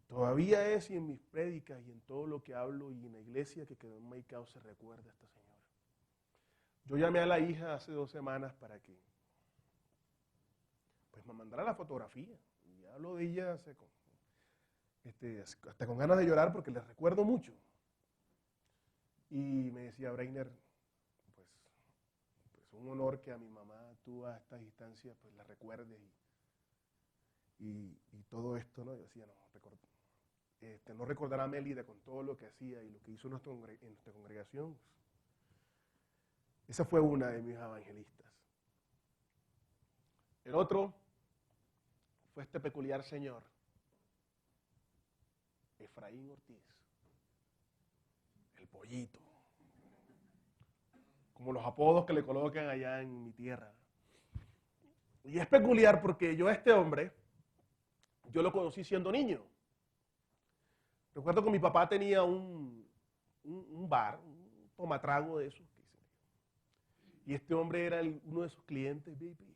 S2: Todavía es y en mis prédicas y en todo lo que hablo y en la iglesia que quedó en Maicao se recuerda a esta señora. Yo llamé a la hija hace 2 semanas para que pues, me mandara la fotografía. Y hablo de ella hasta con ganas de llorar porque le recuerdo mucho. Y me decía, Breiner, pues un honor que a mi mamá tú a estas instancias pues la recuerdes y todo esto, ¿no? Yo decía, no recordará a Mélida con todo lo que hacía y lo que hizo en nuestra congregación. Esa fue una de mis evangelistas. El otro fue este peculiar señor, Efraín Ortiz, el pollito, como los apodos que le colocan allá en mi tierra. Y es peculiar porque yo a este hombre, yo lo conocí siendo niño. Recuerdo que mi papá tenía un bar, un tomatrago de esos. Y este hombre era uno de sus clientes, baby.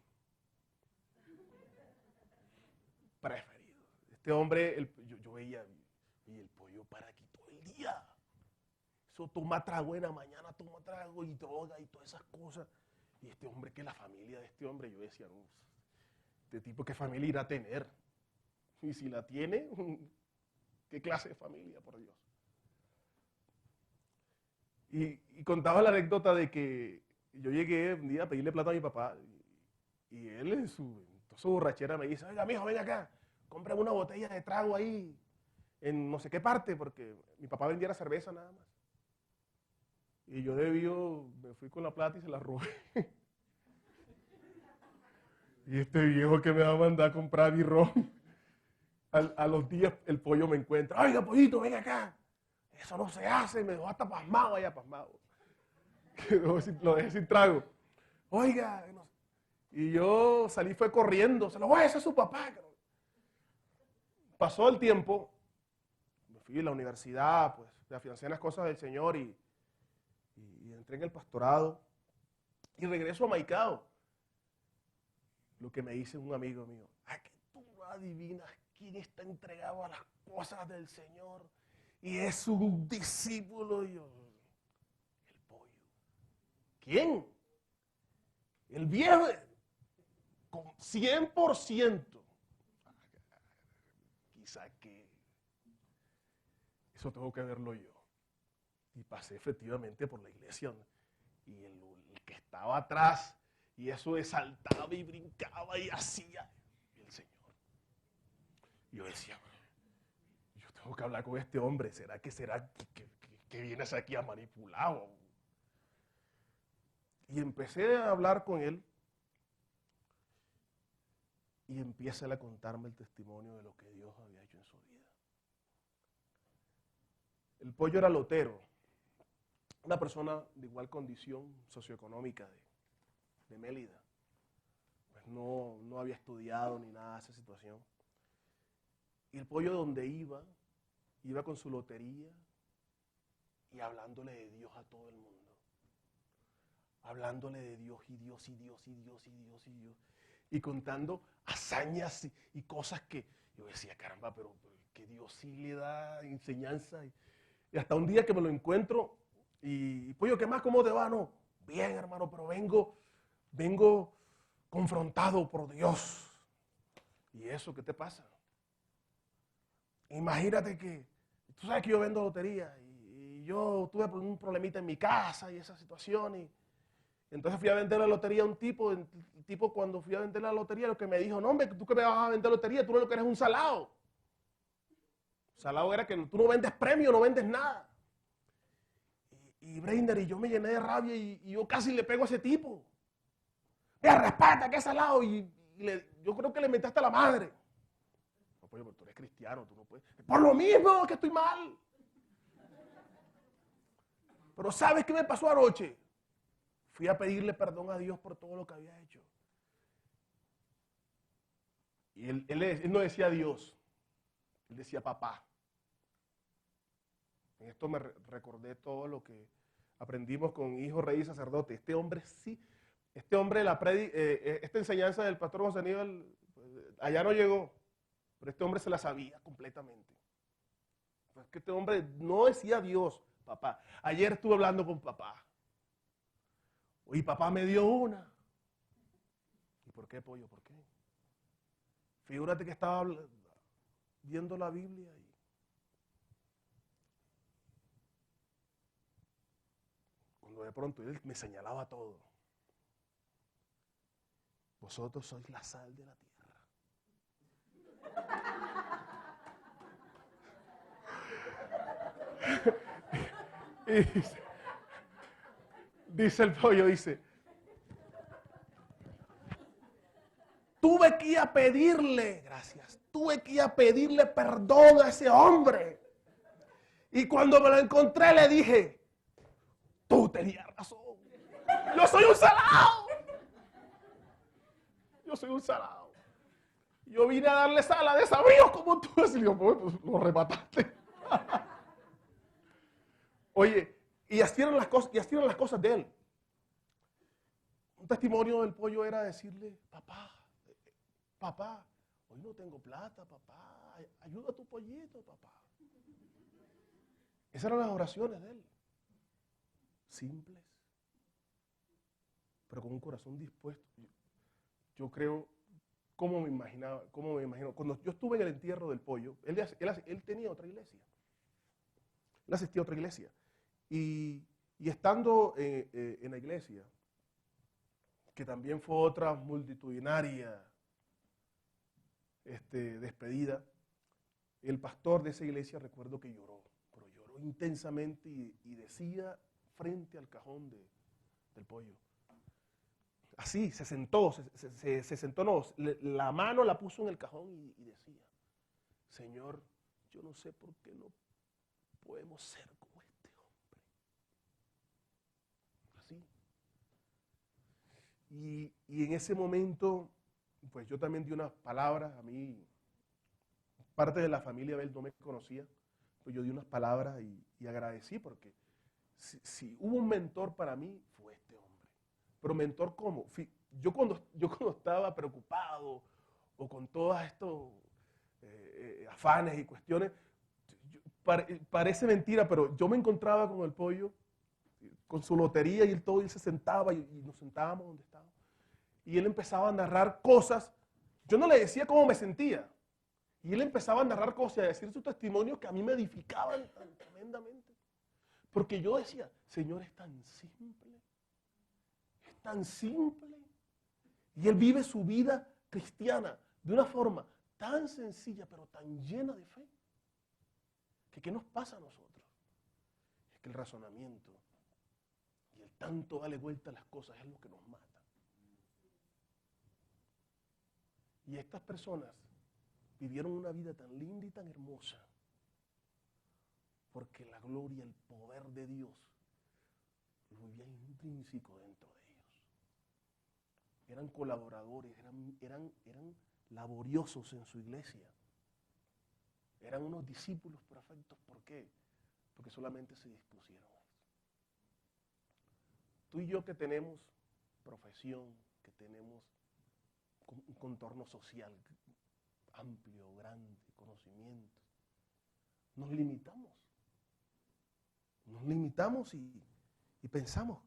S2: Preferido. Este hombre, yo veía, y el pollo para aquí todo el día. Eso toma trago en la mañana, toma trago y droga y todas esas cosas. Y este hombre, que la familia de este hombre, yo decía, no, este tipo, ¿qué familia irá a tener? Y si la tiene, ¿qué clase de familia, por Dios? Y contaba la anécdota de que yo llegué un día a pedirle plata a mi papá y él en su borrachera me dice, oiga, mijo, ven acá, cómprame una botella de trago ahí en no sé qué parte, porque mi papá vendiera cerveza nada más. Y yo me fui con la plata y se la robé. Y este viejo que me va a mandar a comprar birrón, a los días el pollo me encuentra, oiga, pollito, ven acá, eso no se hace, me dejó hasta pasmado allá, pasmado. Lo dejé sin trago. Oiga, y yo salí, fue corriendo, se lo voy a decir a su papá. Pasó el tiempo, me fui a la universidad, pues me afiancé en las cosas del Señor y entré en el pastorado y regreso a Maicao. Lo que me dice un amigo mío, que tú no adivinas quién está entregado a las cosas del Señor y es un discípulo. Y yo, el pollo. ¿Quién? El viejo, con 100%. Quizá que eso tengo que verlo yo. Y pasé efectivamente por la iglesia y el que estaba atrás y eso de saltaba y brincaba y hacía el Señor. Y yo decía, yo tengo que hablar con este hombre, ¿será que vienes aquí a manipular? Y empecé a hablar con él y empieza él a contarme el testimonio de lo que Dios había hecho en su vida. El pollo era lotero, una persona de igual condición socioeconómica de Mélida. Pues no había estudiado ni nada de esa situación. Y el pollo donde iba con su lotería y hablándole de Dios a todo el mundo. Hablándole de Dios y Dios y Dios y Dios y Dios y Dios. Y contando hazañas y cosas que yo decía, caramba, pero que Dios sí le da enseñanza. Y hasta un día que me lo encuentro y pollo, ¿qué más? ¿Cómo te va? No, bien, hermano, pero vengo confrontado por Dios. ¿Y eso qué te pasa? Imagínate que, tú sabes que yo vendo lotería y yo tuve un problemita en mi casa y esa situación y entonces fui a vender la lotería a un tipo, el tipo cuando fui a vender la lotería lo que me dijo, no hombre, tú que me vas a vender lotería, tú lo que eres un salado. Salado era que tú no vendes premio, no vendes nada. Y Breiner, y yo me llené de rabia y yo casi le pego a ese tipo. Mira, respeta que es salado yo creo que le metiste a la madre. No, pues, pero tú eres cristiano, tú no puedes. Por lo mismo que estoy mal. Pero ¿sabes qué me pasó anoche? Fui a pedirle perdón a Dios por todo lo que había hecho. Y él no decía Dios, él decía papá. En esto me recordé todo lo que aprendimos con Hijo, Rey y Sacerdote. Este hombre sí, esta enseñanza del pastor José Aníbal, allá no llegó, pero este hombre se la sabía completamente. Es que este hombre no decía Dios, papá. Ayer estuve hablando con papá. Y papá me dio una. ¿Y por qué, pollo? ¿Por qué? Figúrate que estaba viendo la Biblia y cuando de pronto él me señalaba todo. Vosotros sois la sal de la tierra. Y dice el pollo, dice, tuve que ir a pedirle, gracias, tuve que ir a pedirle perdón a ese hombre. Y cuando me lo encontré le dije, tú tenías razón. Yo soy un salado. Yo soy un salado. Yo vine a darle sal a desabridos como tú. Y yo, pues lo remataste. Oye, y así eran las cosas de él. Un testimonio del pollo era decirle, papá, hoy no tengo plata, papá, ayuda a tu pollito, papá. Esas eran las oraciones de él. Simples, pero con un corazón dispuesto. Yo creo, cómo me imagino. Cuando yo estuve en el entierro del pollo, él tenía otra iglesia. Él asistía a otra iglesia. Y estando en la iglesia, que también fue otra multitudinaria despedida, el pastor de esa iglesia recuerdo que lloró, pero lloró intensamente y decía frente al cajón del pollo. Así, se sentó, la mano la puso en el cajón y decía, Señor, yo no sé por qué no podemos ser como este hombre. Así. Y en ese momento, pues yo también di unas palabras. A mí, parte de la familia de él no me conocía, pues yo di unas palabras y agradecí porque si hubo un mentor para mí, fue este hombre. Pero mentor, ¿cómo? Yo cuando estaba preocupado o con todos estos afanes y cuestiones, parece mentira, pero yo me encontraba con el pollo, con su lotería y todo, y él se sentaba y nos sentábamos donde estábamos. Y él empezaba a narrar cosas. Yo no le decía cómo me sentía. Y él empezaba a narrar cosas, a decir sus testimonios que a mí me edificaban tan tremendamente. Porque yo decía, Señor, es tan simple. Es tan simple. Y él vive su vida cristiana de una forma tan sencilla, pero tan llena de fe. ¿Qué nos pasa a nosotros? Es que el razonamiento y el tanto darle vuelta a las cosas es lo que nos mata. Y estas personas vivieron una vida tan linda y tan hermosa porque la gloria, el poder de Dios lo vivía intrínseco dentro de ellos. Eran colaboradores, eran laboriosos en su iglesia. Eran unos discípulos perfectos. ¿Por qué? Porque solamente se dispusieron a eso. Tú y yo que tenemos profesión, que tenemos un contorno social amplio, grande, conocimiento, nos limitamos. Nos limitamos y pensamos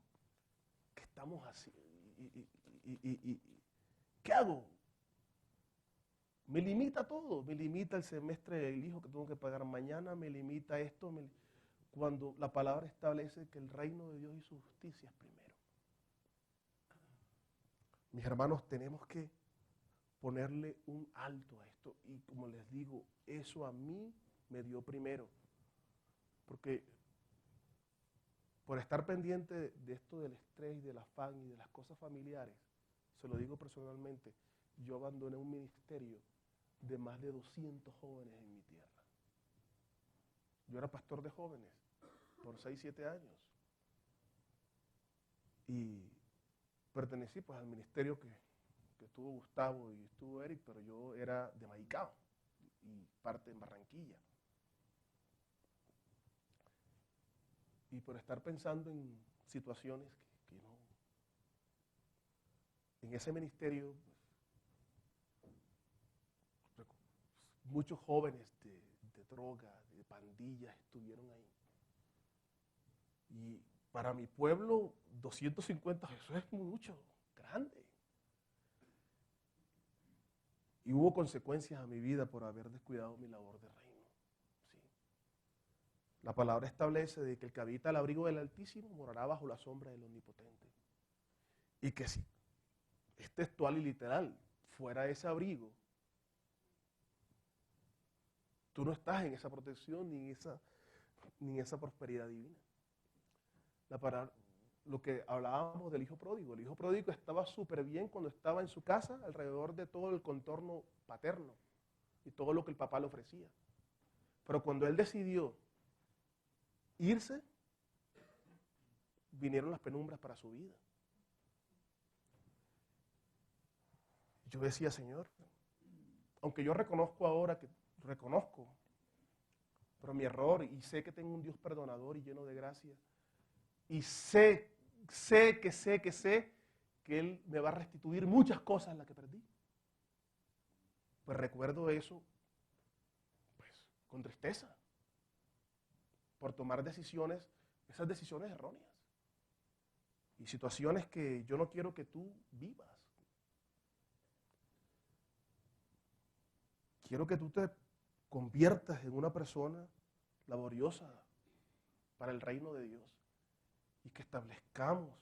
S2: que estamos así. ¿Qué hago? Me limita todo, me limita el semestre del hijo que tengo que pagar mañana, me limita esto, cuando la palabra establece que el reino de Dios y su justicia es primero. Mis hermanos, tenemos que ponerle un alto a esto y como les digo, eso a mí me dio primero, porque por estar pendiente de esto del estrés, del afán y de las cosas familiares, se lo digo personalmente, yo abandoné un ministerio de más de 200 jóvenes en mi tierra. Yo era pastor de jóvenes por 6, 7 años. Y pertenecí pues al ministerio que estuvo Gustavo y estuvo Eric, pero yo era de Maicao y parte en Barranquilla. Y por estar pensando en situaciones que no... En ese ministerio, pues, muchos jóvenes de droga, de pandillas estuvieron ahí. Para mi pueblo, 250 pesos es mucho, grande. Y hubo consecuencias a mi vida por haber descuidado mi labor de reino. Sí. La palabra establece de que el que habita al abrigo del Altísimo morará bajo la sombra del Omnipotente. Y que si es textual y literal, fuera de ese abrigo, tú no estás en esa protección ni en esa prosperidad divina. Lo que hablábamos del hijo pródigo. El hijo pródigo estaba súper bien cuando estaba en su casa, alrededor de todo el contorno paterno y todo lo que el papá le ofrecía. Pero cuando él decidió irse, vinieron las penumbras para su vida. Yo decía, Señor, aunque yo reconozco ahora que pero mi error, y sé que tengo un Dios perdonador y lleno de gracia, y sé que Él me va a restituir muchas cosas las que perdí. Pues recuerdo eso, pues, con tristeza, por tomar decisiones, esas decisiones erróneas, y situaciones que yo no quiero que tú vivas. Quiero que tú te conviertas en una persona laboriosa para el reino de Dios y que establezcamos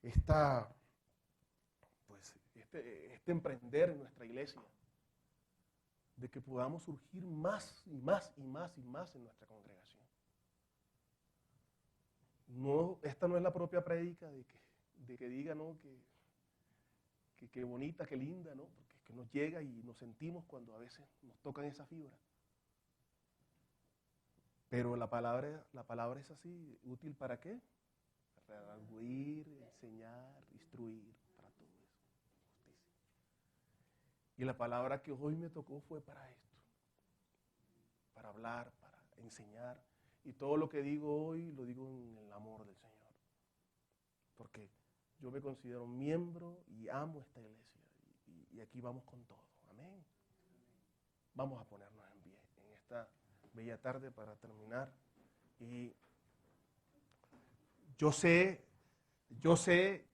S2: este emprender en nuestra iglesia, de que podamos surgir más y más y más y más en nuestra congregación. No, esta no es la propia prédica de que diga, ¿no?, que bonita, que linda, ¿no? Porque es que nos llega y nos sentimos cuando a veces nos tocan esa fibra. Pero la palabra es así, ¿útil para qué? Para redarguir, enseñar, instruir, para todo eso. Justicia. Y la palabra que hoy me tocó fue para esto, para hablar, para enseñar. Y todo lo que digo hoy lo digo en el amor del Señor. Porque yo me considero miembro y amo esta iglesia. Y aquí vamos con todo. Amén. Vamos a ponernos en pie en esta bella tarde para terminar. Y yo sé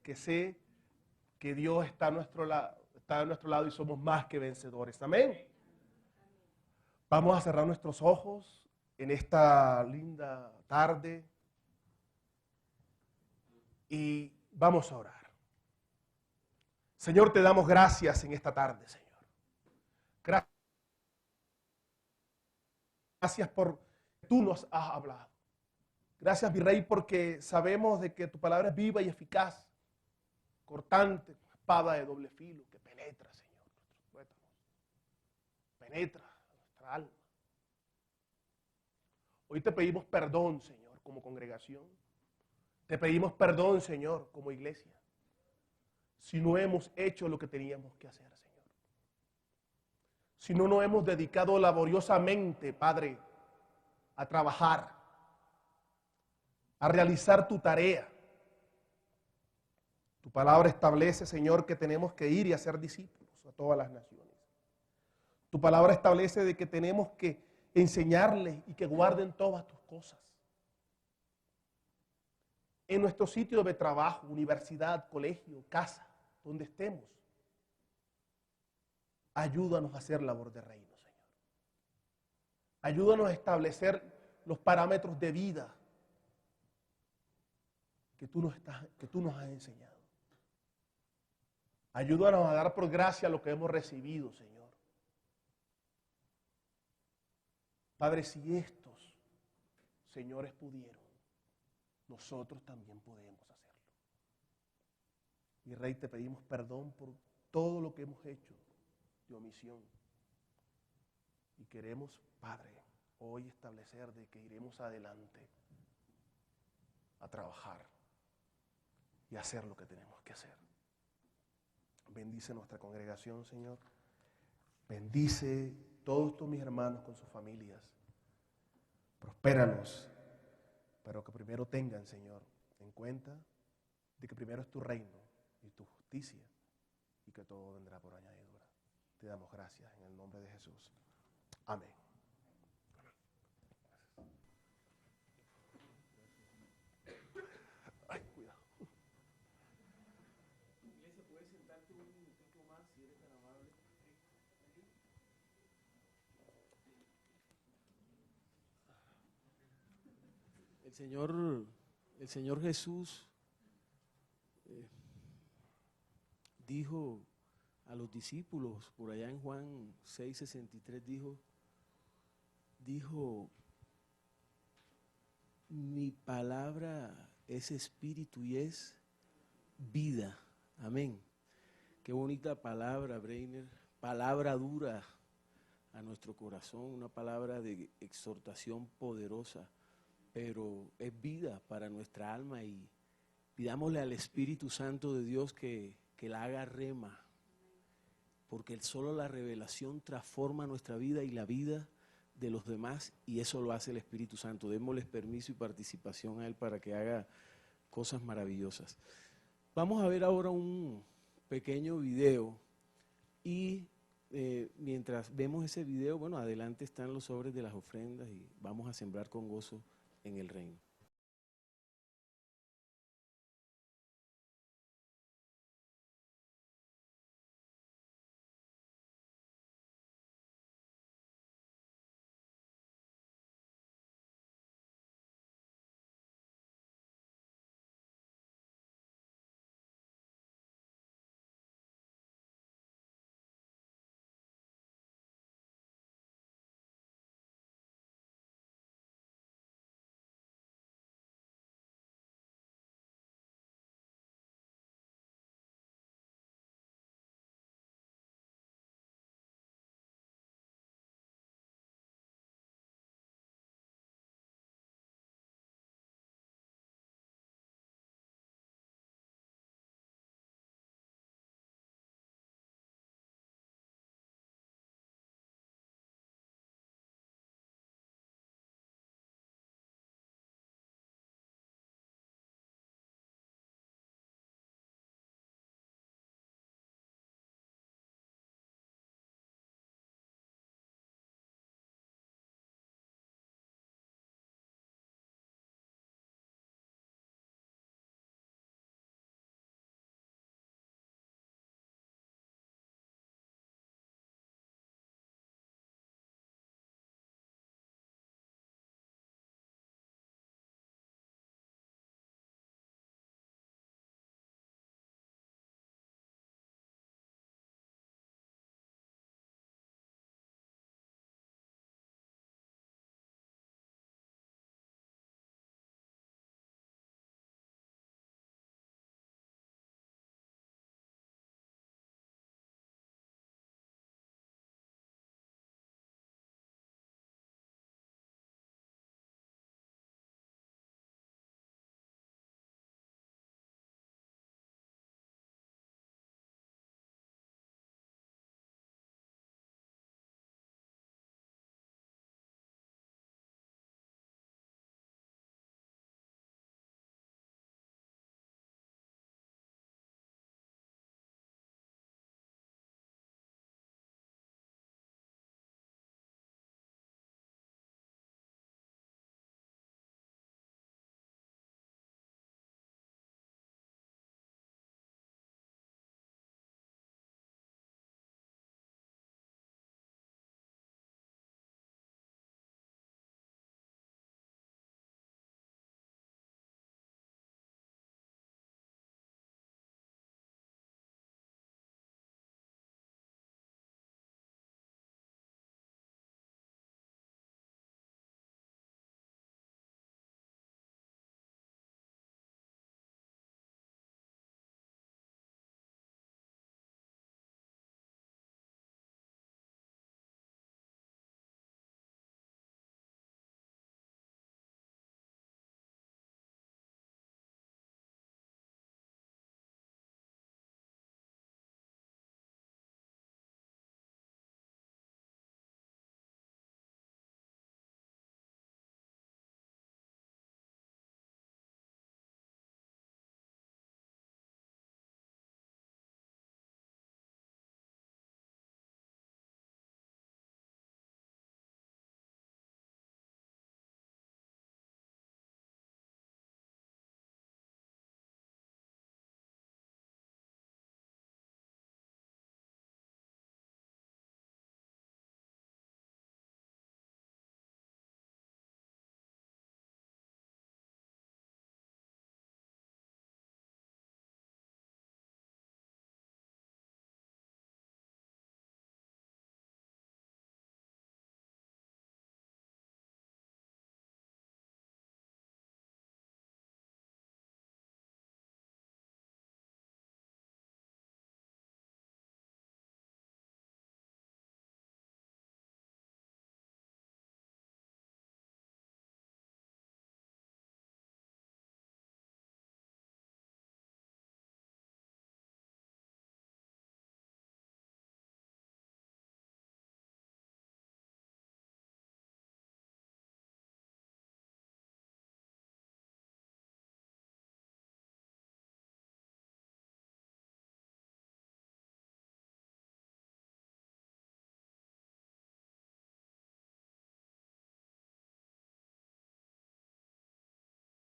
S2: que Dios está a nuestro lado y somos más que vencedores. Amén. Vamos a cerrar nuestros ojos en esta linda tarde y vamos a orar. Señor, te damos gracias en esta tarde, Señor. Gracias por que tú nos has hablado. Gracias, mi Rey, porque sabemos de que tu palabra es viva y eficaz, cortante, espada de doble filo, que penetra, Señor, nuestros tuétanos, penetra nuestra alma. Hoy te pedimos perdón, Señor, como congregación. Te pedimos perdón, Señor, como iglesia, si no hemos hecho lo que teníamos que hacer, Señor. Si no nos hemos dedicado laboriosamente, Padre, a trabajar, a realizar tu tarea. Tu palabra establece, Señor, que tenemos que ir y hacer discípulos a todas las naciones. Tu palabra establece de que tenemos que enseñarles y que guarden todas tus cosas. En nuestro sitio de trabajo, universidad, colegio, casa, donde estemos, ayúdanos a hacer labor de reino, Señor. Ayúdanos a establecer los parámetros de vida que tú nos has enseñado. Ayúdanos a dar por gracia lo que hemos recibido, Señor. Padre, si estos señores pudieron, nosotros también podemos hacerlo. Mi Rey, te pedimos perdón por todo lo que hemos hecho de omisión. Y queremos, Padre, hoy establecer de que iremos adelante a trabajar y hacer lo que tenemos que hacer. Bendice nuestra congregación, Señor. Bendice todos mis hermanos con sus familias. Prospéranos, pero que primero tengan, Señor, en cuenta de que primero es tu reino y tu justicia y que todo vendrá por añadidura. Te damos gracias en el nombre de Jesús. Amén.
S1: El Señor Jesús dijo a los discípulos, por allá en Juan 6:63, dijo, mi palabra es espíritu y es vida. Amén. Qué bonita palabra, Breiner. Palabra dura a nuestro corazón, una palabra de exhortación poderosa, pero es vida para nuestra alma y pidámosle al Espíritu Santo de Dios que la haga rema, porque solo la revelación transforma nuestra vida y la vida de los demás, y eso lo hace el Espíritu Santo. Démosles permiso y participación a Él para que haga cosas maravillosas. Vamos a ver ahora un pequeño video y mientras vemos ese video, bueno, adelante están los sobres de las ofrendas y vamos a sembrar con gozo en el reino.